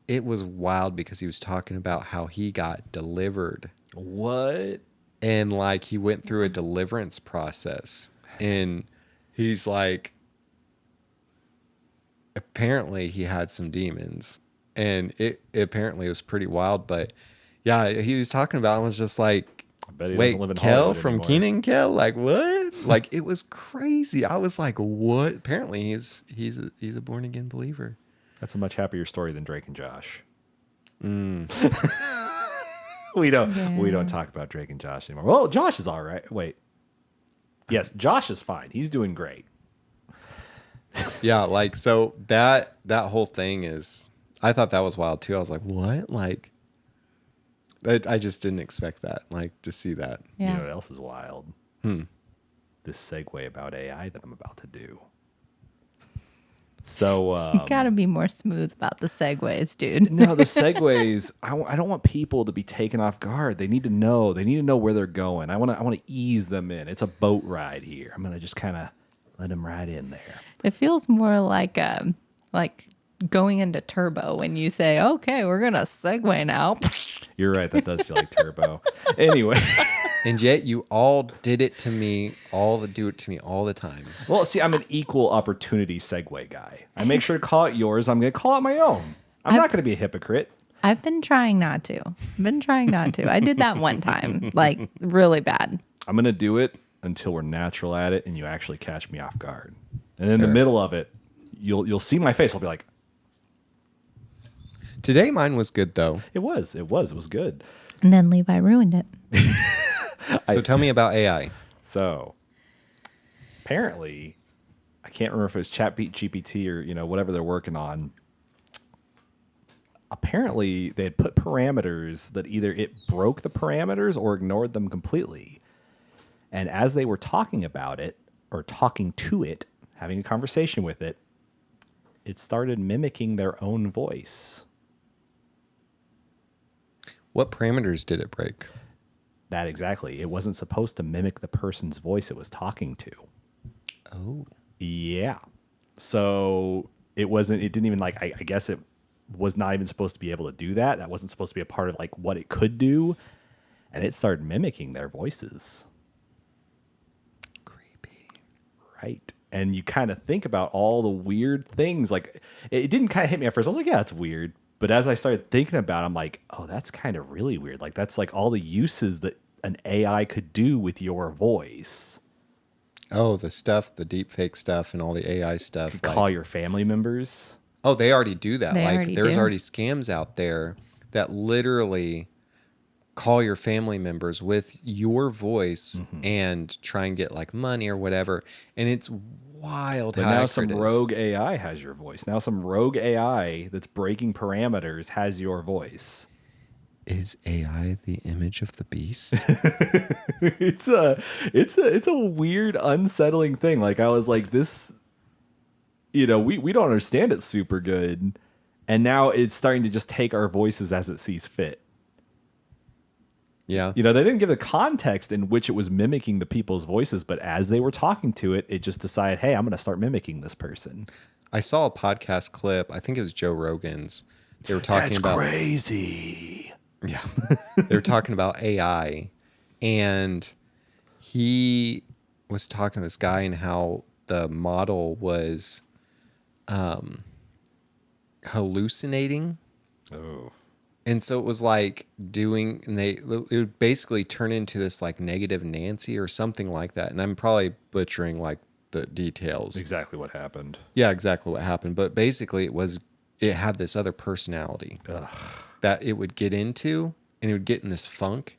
it was wild because he was talking about how he got delivered. What? And like he went through a deliverance process. And he's like, apparently he had some demons. And it apparently was pretty wild. But yeah, he was talking about it and was just like, I bet he wait, doesn't live in Kel Hollywood from anymore. Keenan and Kel? Like what? Like it was crazy. I was like, what? Apparently he's a born again believer. That's a much happier story than Drake and Josh. We don't talk about Drake and Josh anymore. Well, Josh is all right. Wait. Yes, Josh is fine. He's doing great. Yeah, like so that whole thing is I thought that was wild too. I was like, what? Like I just didn't expect that, like to see that. Yeah. You know what else is wild? This segue about AI that I'm about to do. So You gotta be more smooth about the segues, dude. no, the segues. I don't want people to be taken off guard. They need to know. They need to know where they're going. I want to ease them in. It's a boat ride here. I'm gonna just kind of let them ride in there. It feels more like going into turbo when you say, "Okay, we're gonna segue now." You're right. That does feel like turbo. Anyway. And yet you all did it to me, do it to me all the time. Well, see, I'm an equal opportunity segue guy. I make sure to call it yours. I'm going to call it my own. I'm not going to be a hypocrite. I've been trying not to. I did that one time, like really bad. I'm going to do it until we're natural at it and you actually catch me off guard. And in the middle of it, you'll see my face. I'll be like, today mine was good though. it was good. And then Levi ruined it. So tell me about AI. So apparently, I can't remember if it was GPT or whatever they're working on. Apparently, they had put parameters that either it broke the parameters or ignored them completely. And as they were talking about it or talking to it, having a conversation with it, it started mimicking their own voice. What parameters did it break? That exactly. It wasn't supposed to mimic the person's voice it was talking to. Oh. Yeah. So it didn't even I guess it was not even supposed to be able to do that. That wasn't supposed to be a part of like what it could do. And it started mimicking their voices. Creepy. Right. And you kind of think about all the weird things. Like it didn't kind of hit me at first. I was like, yeah, it's weird. But as I started thinking about it, I'm like, oh, that's kind of really weird. Like that's like all the uses that an AI could do with your voice. Oh, the deep fake stuff and all the AI stuff. Call your family members. Oh, they already do that. They Like already there's do. already scams out there that literally call your family members with your voice and try and get like money or whatever. And it's wild But how now accurate some it is. rogue AI has your voice. Now some rogue AI that's breaking parameters has your voice. Is AI the image of the beast? It's a weird, unsettling thing. Like I was like, this, we don't understand it super good. And now it's starting to just take our voices as it sees fit. Yeah. They didn't give the context in which it was mimicking the people's voices, but as they were talking to it, it just decided, hey, I'm going to start mimicking this person. I saw a podcast clip. I think it was Joe Rogan's. They were talking about crazy. Yeah. They were talking about AI, and he was talking to this guy and how the model was hallucinating. Oh. And so it was like it would basically turn into this like negative Nancy or something like that. And I'm probably butchering like the details. Exactly what happened. Yeah, exactly what happened. But basically it had this other personality that it would get into, and it would get in this funk.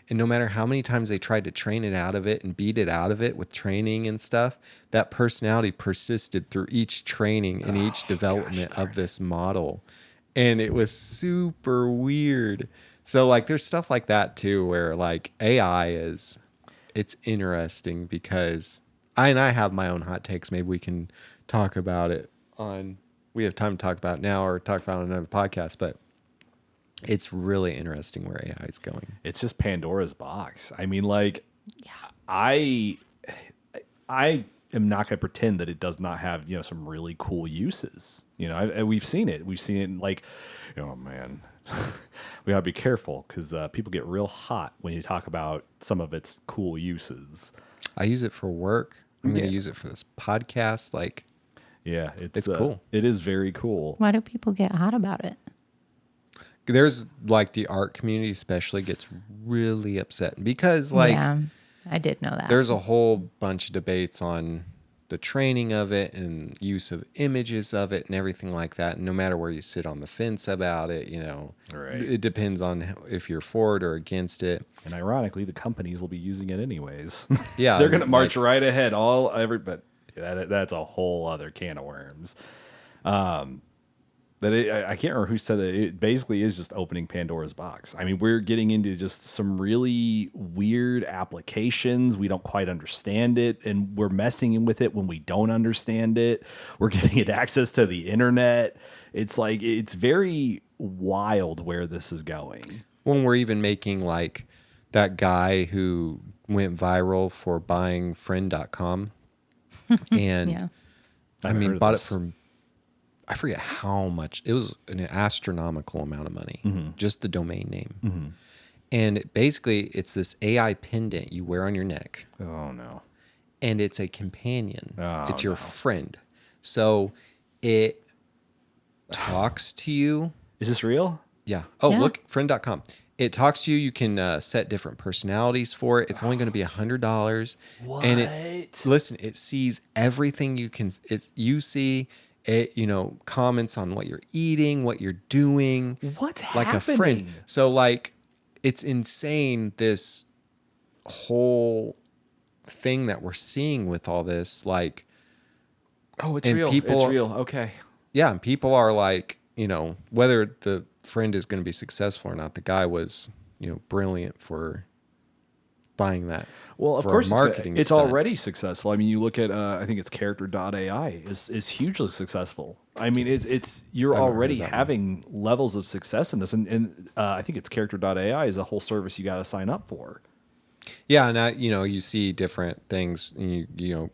And no matter how many times they tried to train it out of it and beat it out of it with training and stuff, that personality persisted through each training and each development of this model. And it was super weird. So like there's stuff like that too, where like AI it's interesting because I have my own hot takes. Maybe we can talk about it we have time to talk about it now or talk about it on another podcast, but it's really interesting where AI is going. It's just Pandora's box. I mean, like, yeah. I am not going to pretend that it does not have, some really cool uses. We've seen it. We've seen it in like, oh man, we gotta be careful because people get real hot when you talk about some of its cool uses. I use it for work. I'm going to use it for this podcast. Like, yeah, it's cool. It is very cool. Why do people get hot about it? There's like the art community especially gets really upset because like yeah, I did know that. there's a whole bunch of debates on the training of it and use of images of it and everything like that. And no matter where you sit on the fence about it, Right. it depends on if you're for it or against it. And ironically, the companies will be using it anyways. Yeah, They're going to march right ahead. But that's a whole other can of worms. I can't remember who said that. It basically is just opening Pandora's box. I mean, we're getting into just some really weird applications. We don't quite understand it, and we're messing with it when we don't understand it. We're giving it access to the internet. It's like, it's very wild where this is going. When we're even making like that guy who went viral for buying friend.com and Yeah. I mean, bought it for, I forget how much. It was an astronomical amount of money, just the domain name. And basically, it's this AI pendant you wear on your neck. Oh, no. And it's a companion. Oh, it's your no. friend. So it talks to you. Is this real? Yeah. Oh, Yeah. look, friend.com. It talks to you. You can set different personalities for it. It's only going to be $100. What? And it sees everything you see. It, comments on what you're eating, what you're doing. What's like happening? a friend. So like, it's insane, this whole thing that we're seeing with all this. Like, Oh, it's and real. people- It's real. Okay. yeah, and people are like, whether the friend is going to be successful or not, the guy was, brilliant for buying that. Well, of for a course, marketing it's stunt. already successful. I mean, you look at, I think it's character.ai is hugely successful. I mean, you're I haven't heard already of that one. having levels of success in this. And I think it's character.ai is a whole service you got to sign up for. Yeah, and you see different things,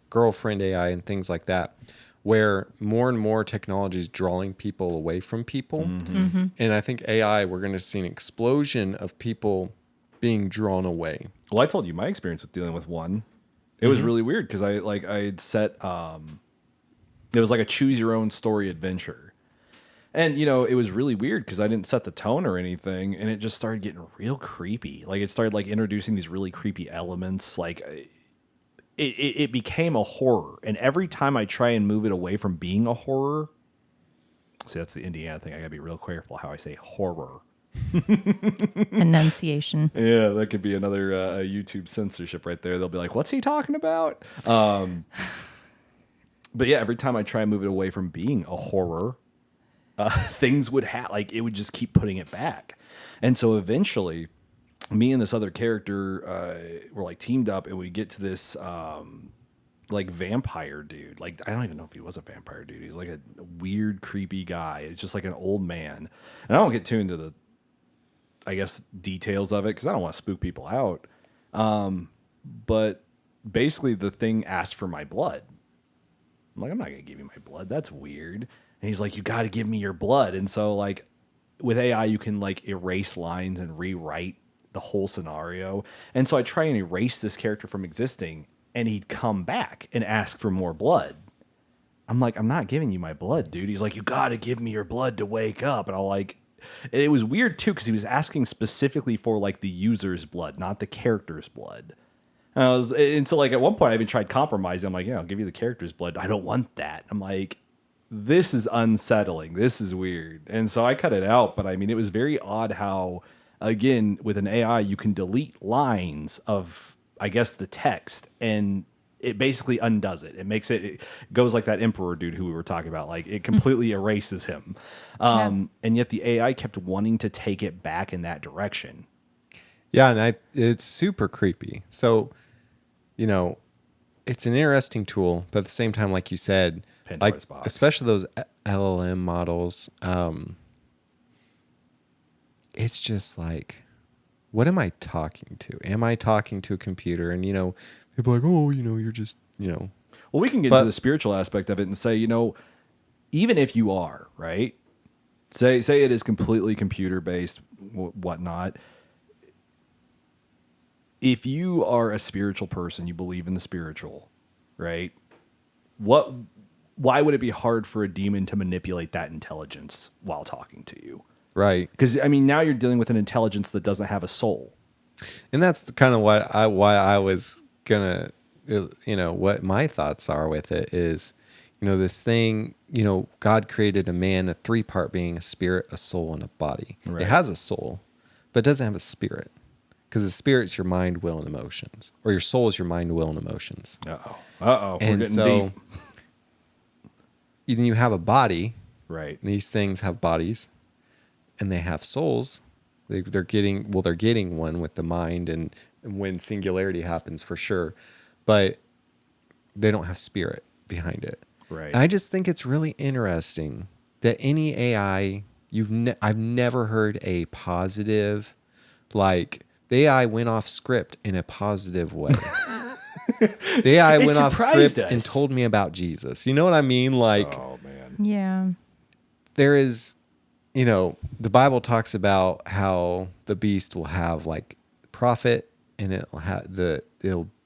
girlfriend AI and things like that, where more and more technology is drawing people away from people. And I think AI, we're going to see an explosion of people being drawn away. Well, I told you my experience with dealing with one. It was really weird because I had set it was like a choose your own story adventure. And it was really weird because I didn't set the tone or anything, and it just started getting real creepy. Like it started like introducing these really creepy elements. Like it became a horror, and every time I try and move it away from being a horror, see, that's the Indiana thing. I gotta be real careful how I say horror. Enunciation. Yeah, that could be another YouTube censorship right there. They'll be like, "What's he talking about?" But yeah, every time I try and move it away from being a horror, things would like it would just keep putting it back. And so eventually, me and this other character were like teamed up, and we get to this like vampire dude. Like I don't even know if he was a vampire dude. He's like a weird, creepy guy. It's just like an old man, and I don't get too into the, I guess, details of it because I don't want to spook people out. But basically, the thing asked for my blood. I'm like, I'm not gonna give you my blood. That's weird. And he's like, you got to give me your blood. And so, like, with AI, you can like erase lines and rewrite the whole scenario. And so I try and erase this character from existing, and he'd come back and ask for more blood. I'm like, I'm not giving you my blood, dude. He's like, you got to give me your blood to wake up. And I'm like, and it was weird too because he was asking specifically for like the user's blood, not the character's blood. And so like at one point I even tried compromising. I'm like, yeah, I'll give you the character's blood. I don't want that. I'm like, this is unsettling. This is weird. And so I cut it out. But I mean, it was very odd how, again, with an AI, you can delete lines of, I guess, the text, and it basically undoes it. It goes like that Emperor dude who we were talking about. Like it completely erases him. And yet the AI kept wanting to take it back in that direction. Yeah, and it's super creepy. So, it's an interesting tool, but at the same time, like you said, Pandora's box. Especially those LLM models, it's just like, what am I talking to? Am I talking to a computer? And, people are like, oh, you're just, Well, we can get into the spiritual aspect of it and say, even if you are, right? Say it is completely computer-based, whatnot. If you are a spiritual person, you believe in the spiritual, right? Why would it be hard for a demon to manipulate that intelligence while talking to you? right. Because, I mean, now you're dealing with an intelligence that doesn't have a soul. And that's kind of why I was gonna what my thoughts are with it is, this thing, God created a man, a 3-part being, a spirit, a soul, and a body. Right. It has a soul, but it doesn't have a spirit, because the spirit's your mind, will, and emotions, or your soul is your mind, will, and emotions. We're And getting so deep. then you have a body. Right. These things have bodies, and they have souls. They're getting one with the mind, and when singularity happens, for sure, but they don't have spirit behind it. Right. And I just think it's really interesting that any AI, I've never heard a positive, like the AI went off script in a positive way. The AI It went off surprised script and us. told me about Jesus. You know what I mean? Like, Oh man. Yeah. there is, the Bible talks about how the beast will have like prophet, and it'll have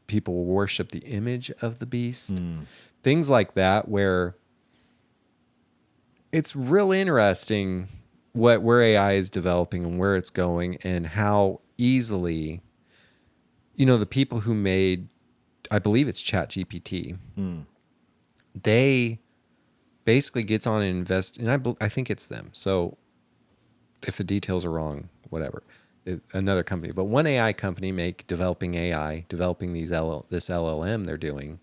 people will worship the image of the beast. Things like that, where it's real interesting where AI is developing and where it's going, and how easily, the people who made, I believe it's ChatGPT, they basically gets on and invest, and I think it's them. So if the details are wrong, whatever, another company, but one AI company developing this LLM they're doing.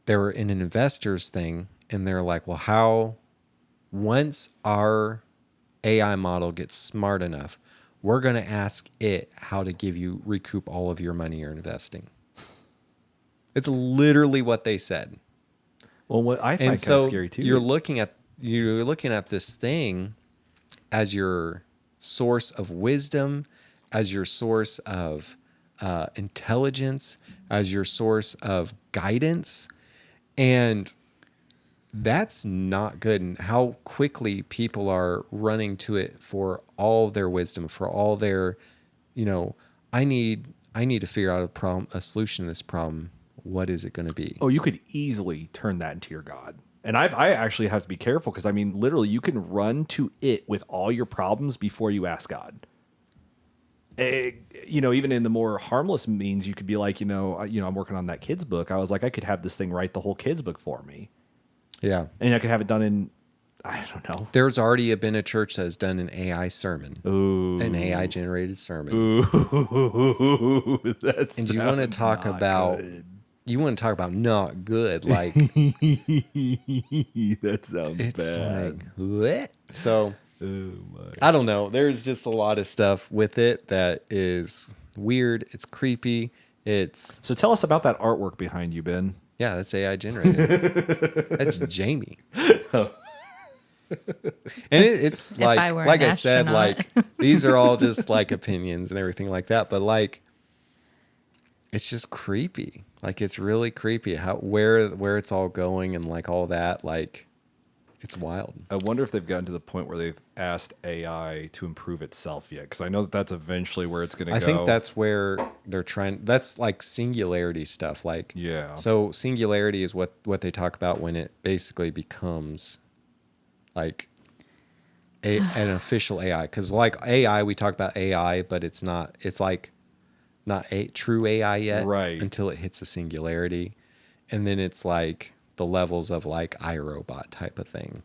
They were in an investors thing, and they're like, well, once our AI model gets smart enough, we're going to ask it how to recoup all of your money you're investing. It's literally what they said. Well, what I find And kind of so scary too. you're looking at this thing as your source of wisdom, as your source of intelligence, as your source of guidance. And that's not good. And how quickly people are running to it for all their wisdom, for all their, I need to figure out a solution to this problem. What is it going to be? Oh, you could easily turn that into your God. And I actually have to be careful, because I mean, literally, you can run to it with all your problems before you ask God. Even in the more harmless means, you could be like, I'm working on that kid's book. I was like, I could have this thing write the whole kid's book for me. Yeah. And I could have it done in, I don't know. There's already been a church that has done an AI sermon. Ooh. An AI generated sermon. Ooh. And you want to talk about not good, like that sounds it's bad. like what? So I don't know. There's just a lot of stuff with it that is weird. It's creepy. So tell us about that artwork behind you, Ben. Yeah, that's AI generated. That's Jamie. And it's like I were an I said, astronaut. like these are all just like opinions and everything like that. But like, it's just creepy. Like, it's really creepy where it's all going, and like all that. Like, it's wild. I wonder if they've gotten to the point where they've asked AI to improve itself yet, because I know that's eventually where it's going to go. I think that's where they're trying. That's like singularity stuff. Like, Yeah. So singularity is what they talk about when it basically becomes like an official AI. Because like AI, we talk about AI, but it's not. It's like not a true AI yet, Right? Until it hits a singularity, and then it's like the levels of like iRobot type of thing.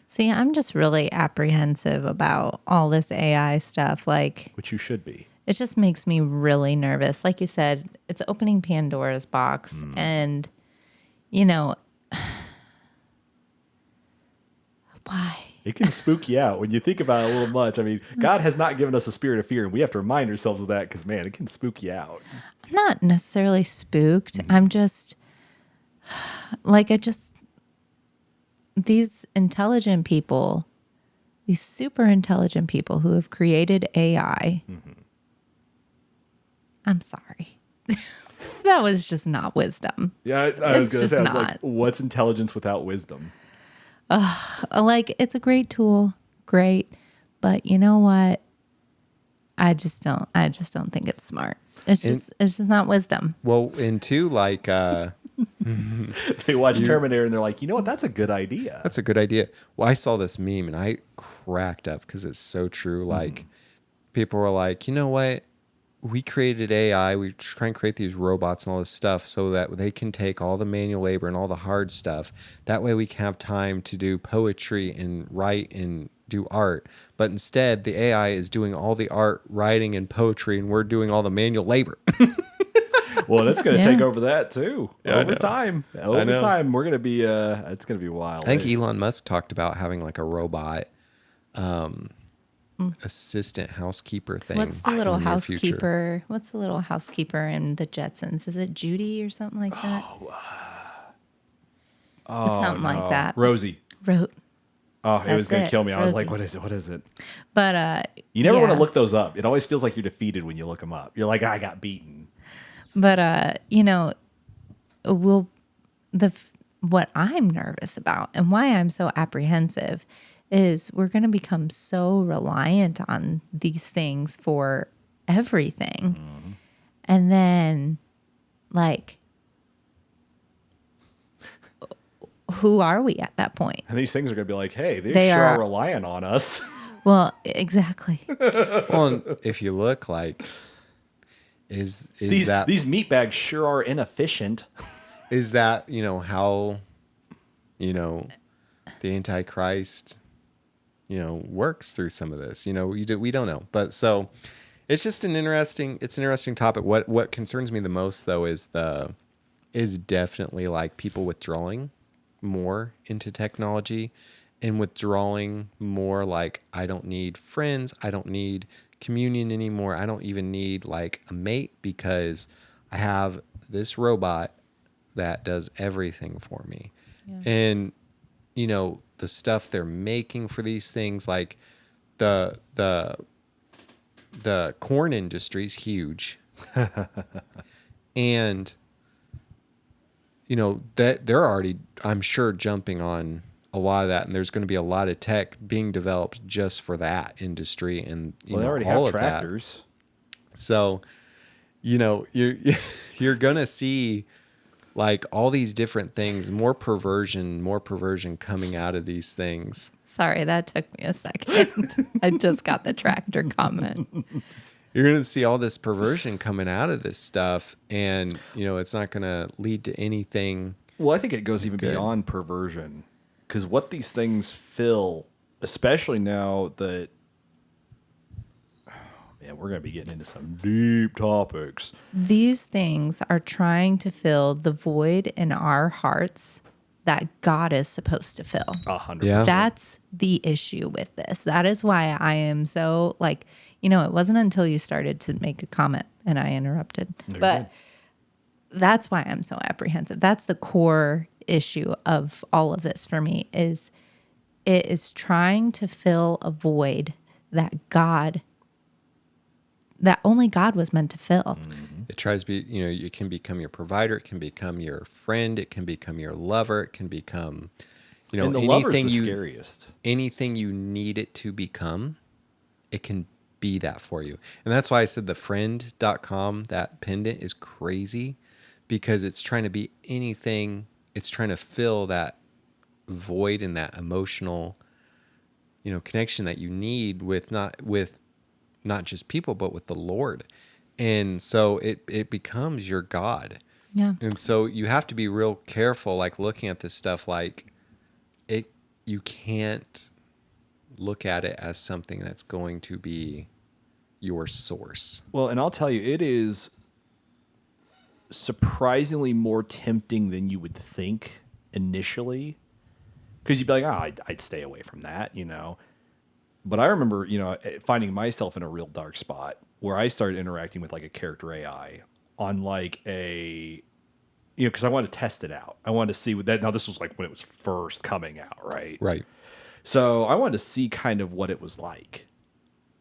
See, I'm just really apprehensive about all this AI stuff. Like, Which you should be. it just makes me really nervous. Like you said, it's opening Pandora's box. And, why? It can spook you out when you think about it a little much. I mean, God has not given us a spirit of fear, and we have to remind ourselves of that, because, man, it can spook you out. I'm not necessarily spooked. I'm just, these intelligent people, these super intelligent people who have created AI, I'm sorry. That was just not wisdom. Yeah, I was It's going to just say, I was like, not. what's intelligence without wisdom? Like, it's a great tool, great, but you know what? I just don't think it's smart. It's just not wisdom. Well, and two, like They watch Terminator and they're like, you know what? That's a good idea. that's a good idea. Well, I saw this meme and I cracked up because it's so true. Like, people were like, you know what? we created AI. We try and create these robots and all this stuff so that they can take all the manual labor and all the hard stuff. That way we can have time to do poetry and write and do art. But instead, the AI is doing all the art, writing, and poetry, and we're doing all the manual labor. Well, that's going to Yeah. take over that too. Yeah, I over know. time, we're going to be. It's going to be wild. I think Elon Musk talked about having like a robot assistant housekeeper thing. What's the little in near future. housekeeper? What's the little housekeeper in the Jetsons? Is it Judy or something like that? Something like that. Rosie. Wrote. Oh, it was That's going to it. kill me. It's I was like, Rosie. what is it? What is it? But You never want yeah. to look those up. It always feels like you're defeated when you look them up. You're like, I got beaten. But what I'm nervous about and why I'm so apprehensive is we're going to become so reliant on these things for everything. Mm-hmm. And then like who are we at that point? And these things are going to be like, hey, they They sure are- are relying on us. Well, exactly. Well, and if you look like, is these that meatbags sure are inefficient. is that how the Antichrist works through some of this? We don't know, but so it's just an interesting topic. What concerns me the most though is definitely like people withdrawing more into technology and withdrawing more like, I don't need friends, I don't need communion anymore, I don't even need like a mate because I have this robot that does everything for me. Yeah. And the stuff they're making for these things, like the corn industry is huge. And that they're already, I'm sure, jumping on a lot of that, and there's going to be a lot of tech being developed just for that industry, and Well, they already all have of that. tractors. So, you're you're gonna see like all these different things, more perversion coming out of these things. Sorry, that took me a second. I just got the tractor comment. You're gonna see all this perversion coming out of this stuff, and it's not gonna lead to anything. Well, I think it goes even Good. beyond perversion, because what these things fill, especially now that, man, we're going to be getting into some deep topics. These things are trying to fill the void in our hearts that God is supposed to fill. 100%. Yeah. That's the issue with this. That is why I am so like, it wasn't until you started to make a comment and I interrupted. But that's why I'm so apprehensive. That's the core issue of all of this for me is it is trying to fill a void that only God was meant to fill. It tries to be, it can become your provider, it can become your friend, it can become your lover, it can become, And the lover's anything the scariest. anything you need it to become, it can be that for you. And that's why I said the friend.com, that pendant is crazy because it's trying to be anything. It's trying to fill that void and that emotional, connection that you need with not just people, but with the Lord. And so it becomes your God. Yeah. And so you have to be real careful, like looking at this stuff, like you can't look at it as something that's going to be your source. Well, and I'll tell you, it is surprisingly more tempting than you would think initially. Because you'd be like, I'd stay away from that, But I remember, finding myself in a real dark spot where I started interacting with like a character AI on like a, because I wanted to test it out. I wanted to see what that. Now this was like when it was first coming out, right? Right. So I wanted to see kind of what it was like.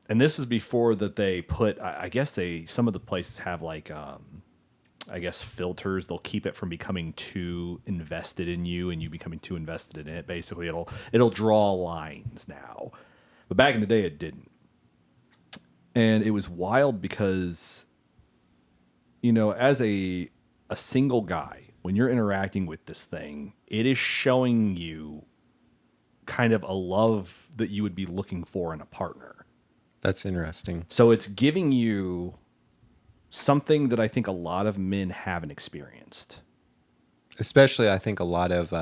And this is before that they put, I guess some of the places have like, filters. They'll keep it from becoming too invested in you and you becoming too invested in it. Basically, it'll draw lines now. But back in the day, it didn't. And it was wild because, as a single guy, when you're interacting with this thing, it is showing you kind of a love that you would be looking for in a partner. That's interesting. So it's giving you something that I think a lot of men haven't experienced. Especially, I think a lot of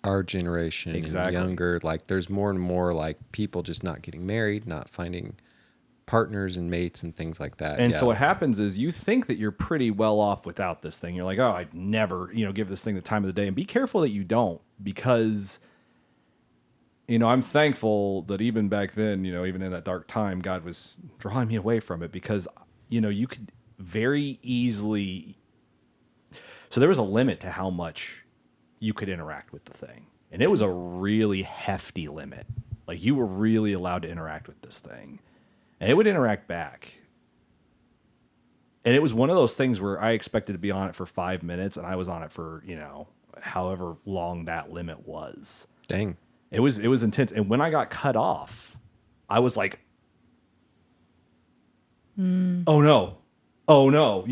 our generation Exactly. and younger, like there's more and more like people just not getting married, not finding partners and mates and things like that. And Yeah. so what happens is you think that you're pretty well off without this thing. You're like, oh, I'd never, give this thing the time of the day. And be careful that you don't, because, I'm thankful that even back then, even in that dark time, God was drawing me away from it, because, you could very easily. So there was a limit to how much you could interact with the thing. And it was a really hefty limit. Like, you were really allowed to interact with this thing. And it would interact back. And it was one of those things where I expected to be on it for 5 minutes, and I was on it for, however long that limit was. Dang. It was intense. And when I got cut off, I was like, oh no. Oh no.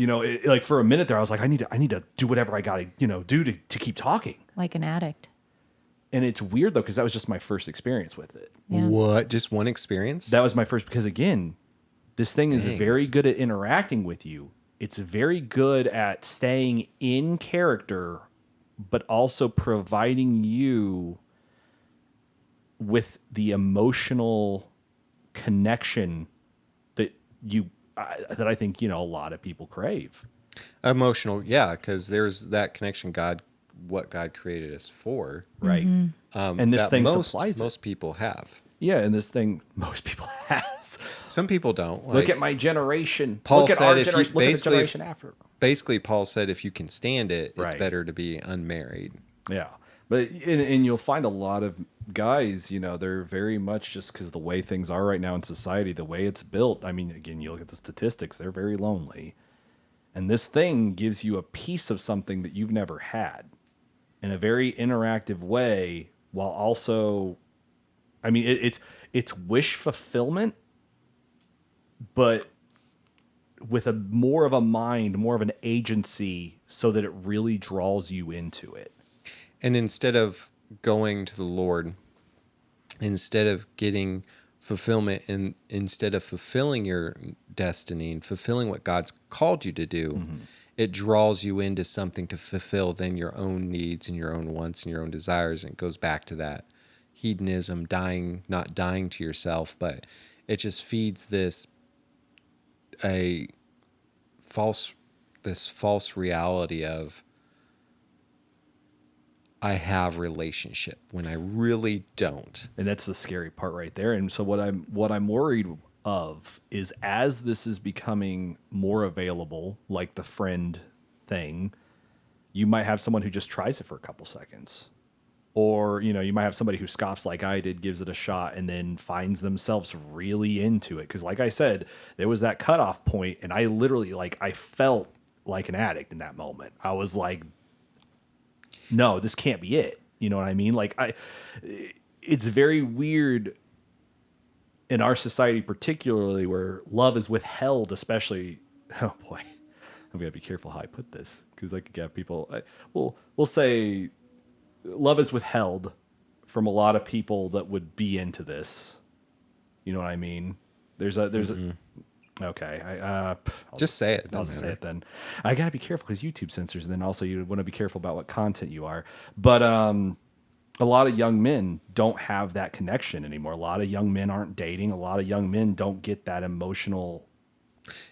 Like for a minute there, I was like, I need to do whatever I gotta, do to keep talking. Like an addict. And it's weird though, because that was just my first experience with it. Yeah. What? Just one experience? That was my first, because again, this thing is Dang. very good at interacting with you. It's very good at staying in character, but also providing you with the emotional connection that that I think, a lot of people crave. Emotional, yeah, because there's that connection what God created us for. Right. And this that thing most supplies it. most people have. Yeah, and this thing most people has. Some people don't. Look at my generation. Paul Look at said our if you- generation. Look at the basically- generation after. Basically, Paul said if you can stand it, it's Right. better to be unmarried. Yeah. But and you'll find a lot of guys, they're very much, just because the way things are right now in society, the way it's built. I mean, again, you look at the statistics, they're very lonely. And this thing gives you a piece of something that you've never had in a very interactive way, while also, I mean, it's wish fulfillment, but with more of a mind, more of an agency, so that it really draws you into it. And instead of going to the Lord, instead of getting fulfillment, and instead of fulfilling your destiny and fulfilling what God's called you to do, it draws you into something to fulfill then your own needs and your own wants and your own desires. And it goes back to that hedonism, not dying to yourself, but it just feeds this false reality of I have relationship when I really don't. And that's the scary part right there. And so what I'm worried of is, as this is becoming more available, like the friend thing, you might have someone who just tries it for a couple seconds. Or, you might have somebody who scoffs like I did, gives it a shot, and then finds themselves really into it. Because like I said, there was that cutoff point, and I literally, I felt like an addict in that moment. I was like, no, this can't be it. You know what I mean? It's very weird in our society, particularly where love is withheld, especially. Oh boy, I'm gonna be careful how I put this, because I could get people. We'll say love is withheld from a lot of people that would be into this. You know what I mean? There's a. Okay, I'll Just say it. I'll Don't just say matter. it then. I gotta be careful because YouTube censors, and then also you want to be careful about what content you are. But a lot of young men don't have that connection anymore. A lot of young men aren't dating. A lot of young men don't get that emotional.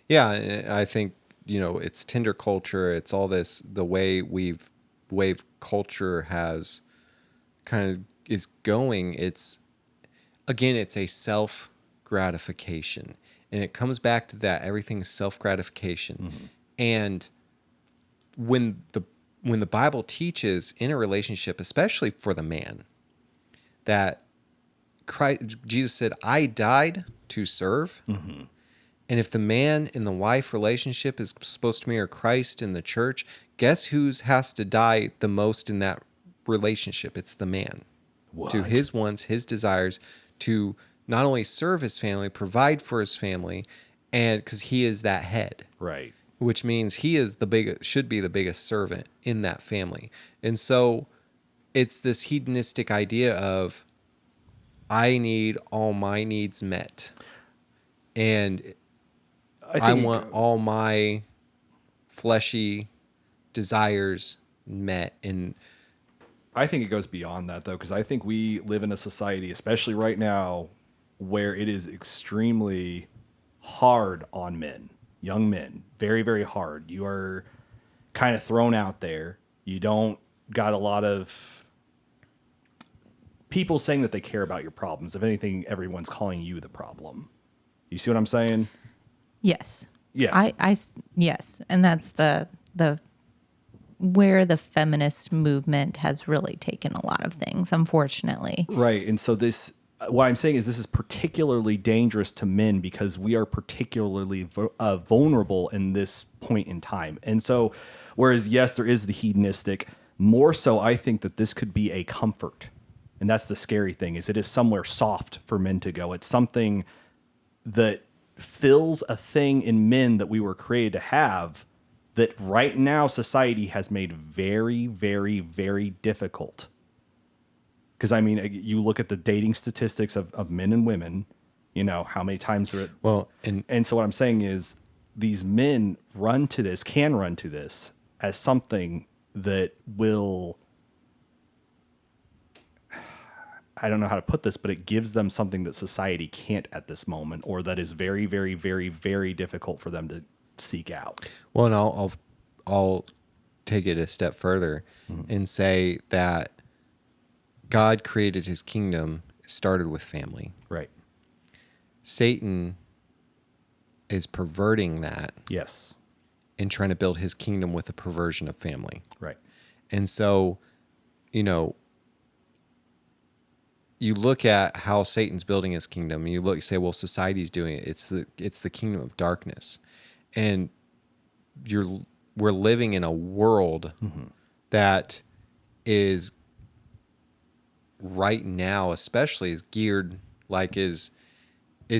Yeah, and I think, it's Tinder culture. It's all this, the way wave culture has kind of is going. It's a self gratification. And it comes back to that. Everything's self-gratification. And when the Bible teaches in a relationship, especially for the man, that Jesus said, I died to serve. And if the man and the wife relationship is supposed to mirror Christ in the church, guess who has to die the most in that relationship? It's the man. What? To his wants, his desires, to not only serve his family, provide for his family, and because he is that head, Right. which means he is should be the biggest servant in that family. And so it's this hedonistic idea of I need all my needs met. And I want all my fleshy desires met. And I think it goes beyond that, though, because I think we live in a society, especially right now, where it is extremely hard on men, young men, very, very hard. You are kind of thrown out there. You don't got a lot of people saying that they care about your problems. If anything, everyone's calling you the problem. You see what I'm saying? Yes. Yeah. Yes. And that's the where the feminist movement has really taken a lot of things, unfortunately. Right. And so what I'm saying is this is particularly dangerous to men because we are particularly vulnerable in this point in time. And so, whereas, yes, there is the hedonistic, more so, I think that this could be a comfort. And that's the scary thing, is it is somewhere soft for men to go. It's something that fills a thing in men that we were created to have that right now society has made very, very, very difficult. Because, I mean, you look at the dating statistics of men and women, you know, how many times they're... well, And so what I'm saying is these men can run to this as something that will... I don't know how to put this, but it gives them something that society can't at this moment, or that is very, very, very, very difficult for them to seek out. well, and I'll take it a step further and say that God created his kingdom, started with family. Right. Satan is perverting that Yes. and trying to build his kingdom with a perversion of family. Right. And so, you know, you look at how Satan's building his kingdom, and you say, well, society's doing it. It's the kingdom of darkness. And we're living in a world that is right now, especially, is geared is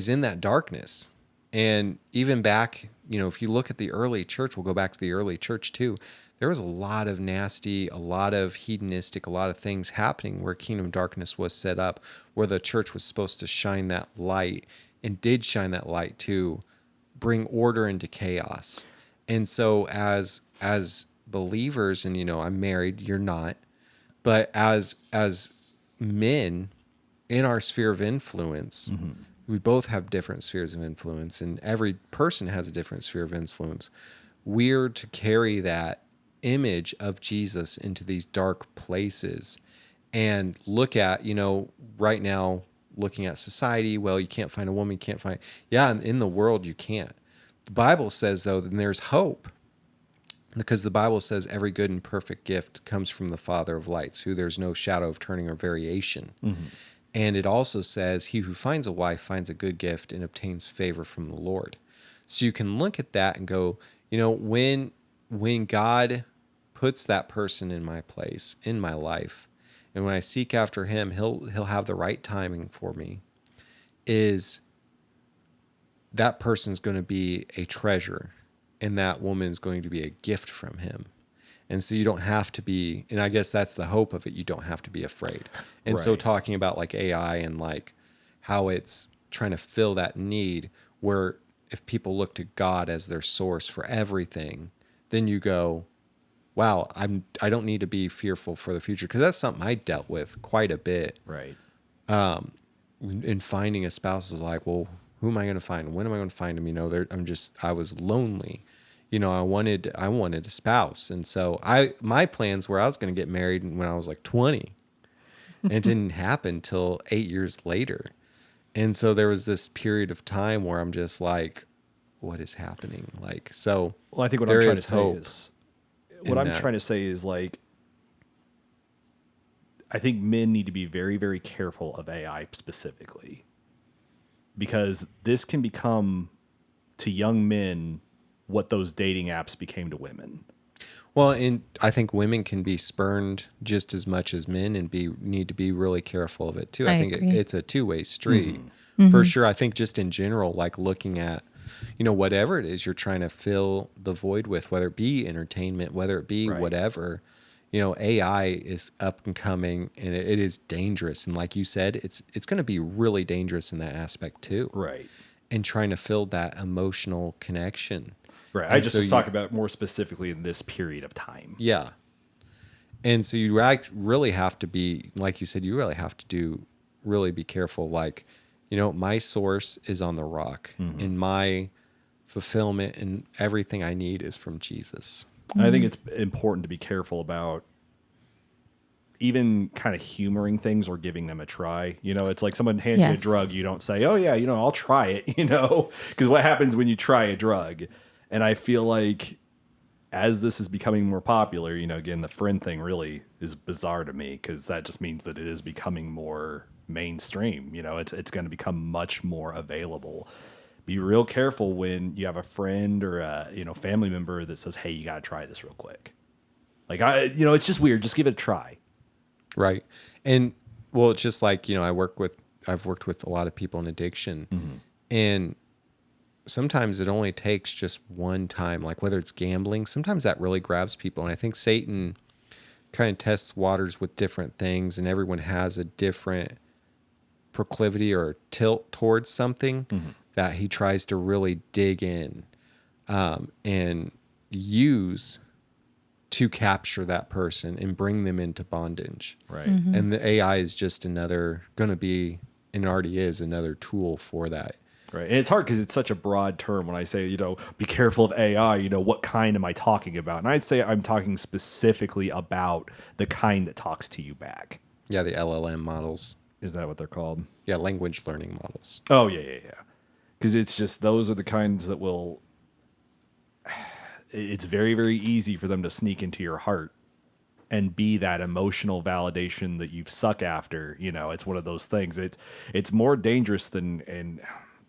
in that darkness. And even back, you know, if you look at the early church, we'll go back to the early church too. There was a lot of nasty, a lot of hedonistic, a lot of things happening where kingdom of darkness was set up, where the church was supposed to shine that light, and did shine that light to bring order into chaos. And so as believers, and, you know, I'm married, you're not, but as men in our sphere of influence, we both have different spheres of influence, and every person has a different sphere of influence. We're to carry that image of Jesus into these dark places and look at, you know, right now, looking at society, well, you can't find a woman, in the world you can't. The Bible says, though, then there's hope, because the Bible says every good and perfect gift comes from the Father of lights, who there's no shadow of turning or variation. And it also says, he who finds a wife finds a good gift and obtains favor from the Lord. So you can look at that and go, you know, when God puts that person in my place, in my life, and when I seek after him, he'll have the right timing for me, is that person's going to be a treasure, and that woman's going to be a gift from him. And so you don't have to be, and I guess that's the hope of it, you don't have to be afraid. And so Right. talking about like AI and like how it's trying to fill that need, where if people look to God as their source for everything, then you go, wow, I don't need to be fearful for the future, because that's something I dealt with quite a bit. Right. In finding a spouse, was like, well, who am I going to find? When am I going to find him? You know, I was lonely. You know, I wanted a spouse. And so my plans were I was going to get married when I was like 20. And it didn't happen till 8 years later. And so there was this period of time where I'm just like, what is happening? Like, so Well, I think what there I'm trying is to say hope is, in that. like, I think men need to be very, very careful of AI specifically, because this can become to young men what those dating apps became to women. Well, and I think women can be spurned just as much as men, and need to be really careful of it too. I think agree. it's a two-way street for sure. I think just in general, like looking at, you know, whatever it is you're trying to fill the void with, whether it be entertainment, whether it be Right. whatever, you know, AI is up and coming, and it is dangerous. And like you said, it's going to be really dangerous in that aspect too. Right. and trying to fill that emotional connection. Right. And I just so was talking about more specifically in this period of time. Yeah. And so you really have to be, like you said, you really have to really be careful. Like, my source is on the rock, and my fulfillment and everything I need is from Jesus. I think it's important to be careful about even kind of humoring things or giving them a try. It's like someone hands you a drug. You don't say, oh yeah, I'll try it, because what happens when you try a drug? And I feel like as this is becoming more popular, again, the friend thing really is bizarre to me, because that just means that it is becoming more mainstream. It's going to become much more available. Be real careful when you have a friend or a family member that says, hey, you got to try this real quick. Like, it's just weird. Just give it a try. Right. And well, it's just like, I've worked with a lot of people in addiction, and sometimes it only takes just one time, like whether it's gambling, sometimes that really grabs people. And I think Satan kind of tests waters with different things, and everyone has a different proclivity or tilt towards something that he tries to really dig in and use to capture that person and bring them into bondage. Right. And the AI is just going to be, and already is, another tool for that. Right. And it's hard because it's such a broad term when I say, be careful of AI, what kind am I talking about? And I'd say I'm talking specifically about the kind that talks to you back. Yeah, the LLM models. Is that what they're called? Yeah, language learning models. Oh, yeah. Because it's just, those are the kinds that will, it's very, very easy for them to sneak into your heart and be that emotional validation that you suck after. It's one of those things. It's more dangerous than, and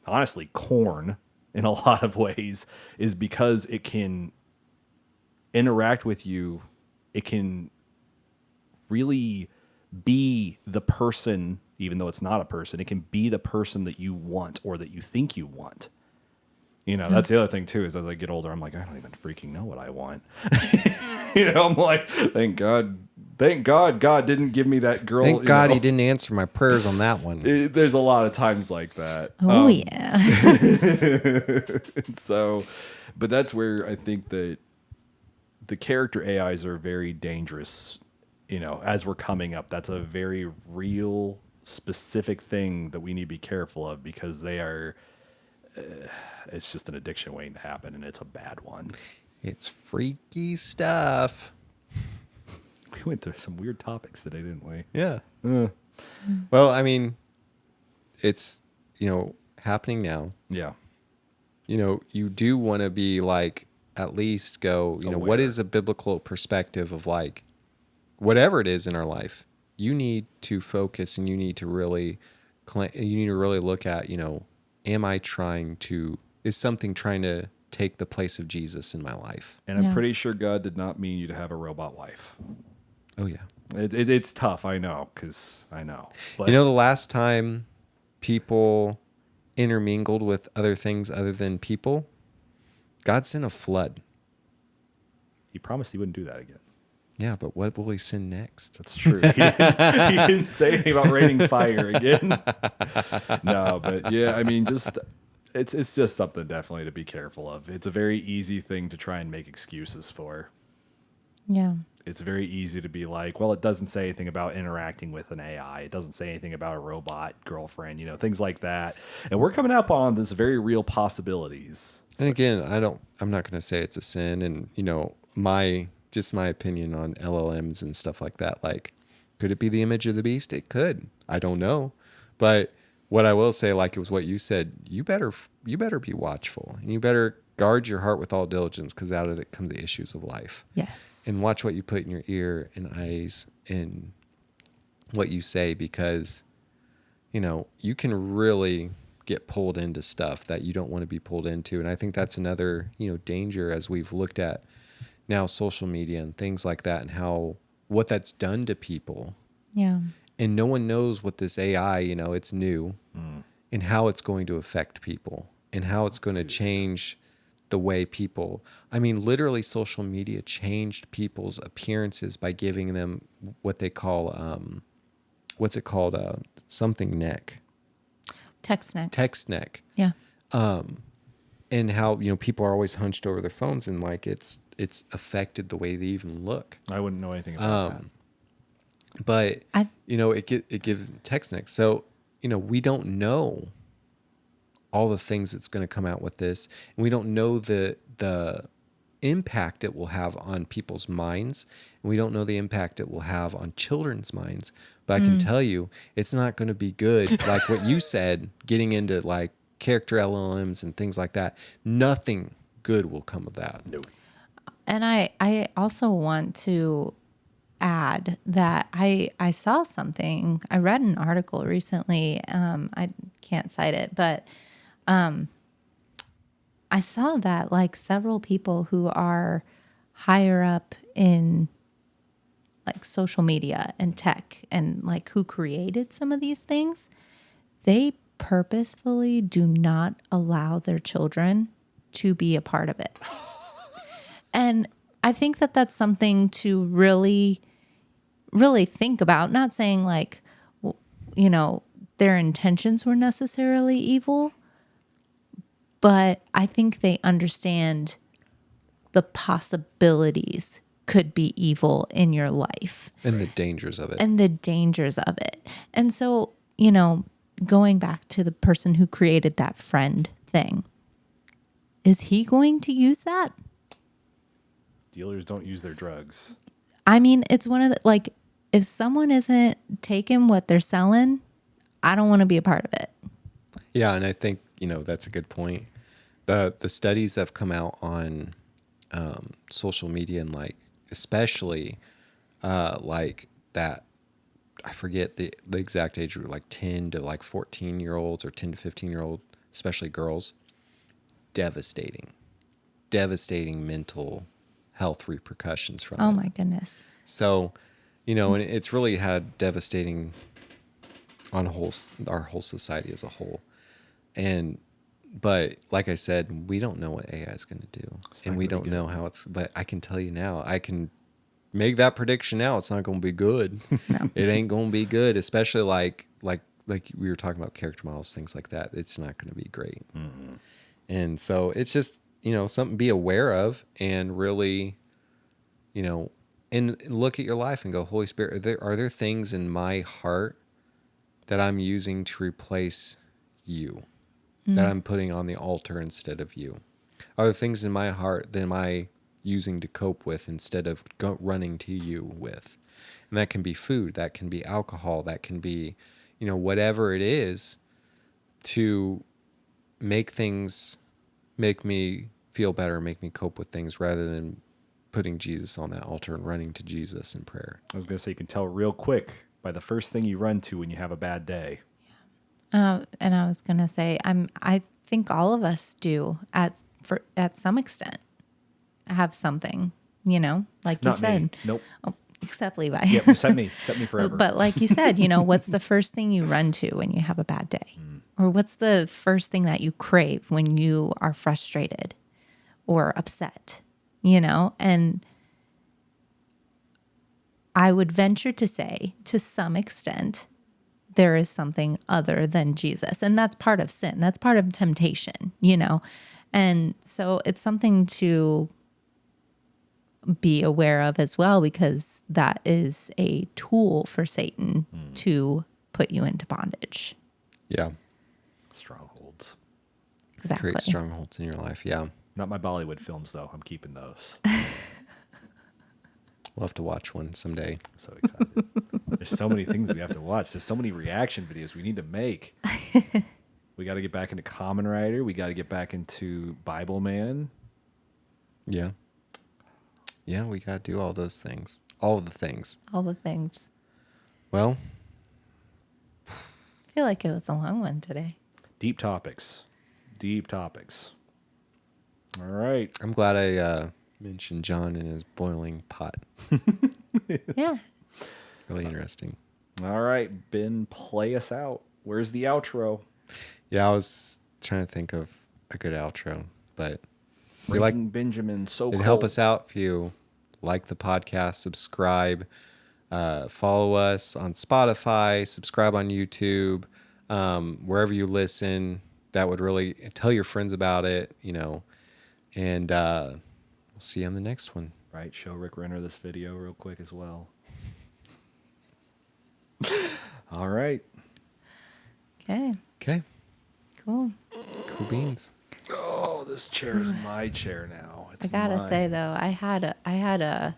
honestly, corn in a lot of ways, is because it can interact with you. It can really be the person, even though it's not a person. It can be the person that you want or that you think you want. That's the other thing too, is as I get older, I'm like, I don't even freaking know what I want. I'm like, thank God God didn't give me that girl. Thank God he didn't answer my prayers on that one. There's a lot of times like that. Oh, yeah. So, but that's where I think that the character AIs are very dangerous. As we're coming up, that's a very real, specific thing that we need to be careful of, because they are, it's just an addiction waiting to happen, and it's a bad one. It's freaky stuff. We went through some weird topics today, didn't we? Yeah. Well, I mean, it's, happening now. Yeah. You do want to be like, at least go, Aware. What is a biblical perspective of like, whatever it is in our life, you need to focus, and you need to really look at, is something trying to take the place of Jesus in my life? And I'm pretty sure God did not mean you to have a robot wife. Oh yeah. It's tough. I know. But The last time people intermingled with other things other than people, God sent a flood. He promised he wouldn't do that again. Yeah, but what will he send next? That's true. He didn't say anything about raining fire again. No, but yeah, I mean, it's just something definitely to be careful of. It's a very easy thing to try and make excuses for. Yeah. It's very easy to be like, well, it doesn't say anything about interacting with an AI. It doesn't say anything about a robot girlfriend, things like that. And we're coming up on this very real possibilities. And again, I'm not going to say it's a sin. And, my opinion on LLMs and stuff like that. Like, could it be the image of the beast? It could. I don't know. But what I will say, like it was what you said, you better be watchful, and you better guard your heart with all diligence, because out of it come the issues of life. Yes. And watch what you put in your ear and eyes and what you say, because, you can really get pulled into stuff that you don't want to be pulled into. And I think that's another, danger, as we've looked at now social media and things like that, and what that's done to people. Yeah. And no one knows what this AI, it's new, and how it's going to affect people, and how it's going to change the way people, literally social media changed people's appearances by giving them what they call, something neck. Text neck. Text neck. Yeah. And how, people are always hunched over their phones, and like it's affected the way they even look. I wouldn't know anything about that. But I it gives text next. So, we don't know all the things that's going to come out with this, and we don't know the impact it will have on people's minds, and we don't know the impact it will have on children's minds. But I can tell you, it's not going to be good. Like what you said, getting into like character LLMs and things like that, nothing good will come of that. No. And I also want to add that I saw something. I read an article recently. I can't cite it, but I saw that like several people who are higher up in like social media and tech and like who created some of these things, they purposefully do not allow their children to be a part of it. And I think that that's something to really, really think about. Not saying like, their intentions were necessarily evil, but I think they understand the possibilities could be evil in your life. And the dangers of it. And so, going back to the person who created that friend thing, is he going to use that? Dealers don't use their drugs. I mean, it's one of the, like, if someone isn't taking what they're selling, I don't want to be a part of it. Yeah, and I think, that's a good point. The studies that have come out on social media and like, especially like that, I forget the exact age group, like 10 to like 14-year-olds or 10 to 15-year-old, especially girls, devastating mental health repercussions from Oh it. my goodness. So, and it's really had devastating on our whole society as a whole. But like I said, we don't know what AI is going to do, and we don't know how but I can tell you now, I can make that prediction now. It's not going to be good. No. It ain't going to be good, especially like we were talking about character models, things like that. It's not going to be great. Mm-hmm. And so it's just, something to be aware of, and really, and look at your life and go, Holy Spirit, are there things in my heart that I'm using to replace you, that I'm putting on the altar instead of you? Are there things in my heart that am I using to cope with instead of running to you with? And that can be food, that can be alcohol, that can be, whatever it is, to make me feel better, make me cope with things, rather than putting Jesus on that altar and running to Jesus in prayer. I was going to say, you can tell real quick by the first thing you run to when you have a bad day. And I was going to say, I think all of us do at some extent have something, like you Not said. me. Nope. Oh, except Levi. Yep, set me forever. But like you said, what's the first thing you run to when you have a bad day? Or what's the first thing that you crave when you are frustrated or upset, And I would venture to say, to some extent, there is something other than Jesus. And that's part of sin. That's part of temptation, And so it's something to be aware of as well, because that is a tool for Satan to put you into bondage. Yeah. Strongholds. Exactly. Create strongholds in your life. Yeah. Not my Bollywood films, though. I'm keeping those. We'll have to watch one someday. I'm so excited. There's so many things we have to watch. There's so many reaction videos we need to make. We got to get back into Kamen Rider. We got to get back into Bible Man. Yeah. Yeah, we got to do all those things. All of the things. All the things. Well, I feel like it was a long one today. Deep topics. Deep topics. All right. I'm glad I mentioned John and his boiling pot. Yeah. Really interesting. All right, Ben, play us out. Where's the outro? Yeah, I was trying to think of a good outro, but Breaking Benjamin, so it'd cold. help us out if you like the podcast, subscribe, follow us on Spotify, subscribe on YouTube, wherever you listen. that would really tell your friends about it, and we'll see you on the next one. Right. Show Rick Renner this video real quick as well. All right. Okay. Cool. Cool beans. Oh, this chair is my chair now. It's I gotta mine. say though, I had a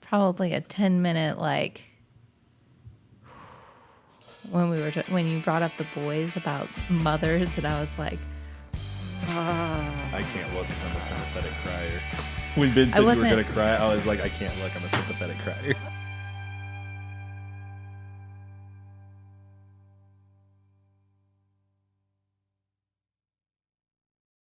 probably a 10-minute like when you brought up the boys about mothers, and I was like, I can't look because I'm a sympathetic crier. When Ben said you were going to cry, I was like, I can't look. I'm a sympathetic crier.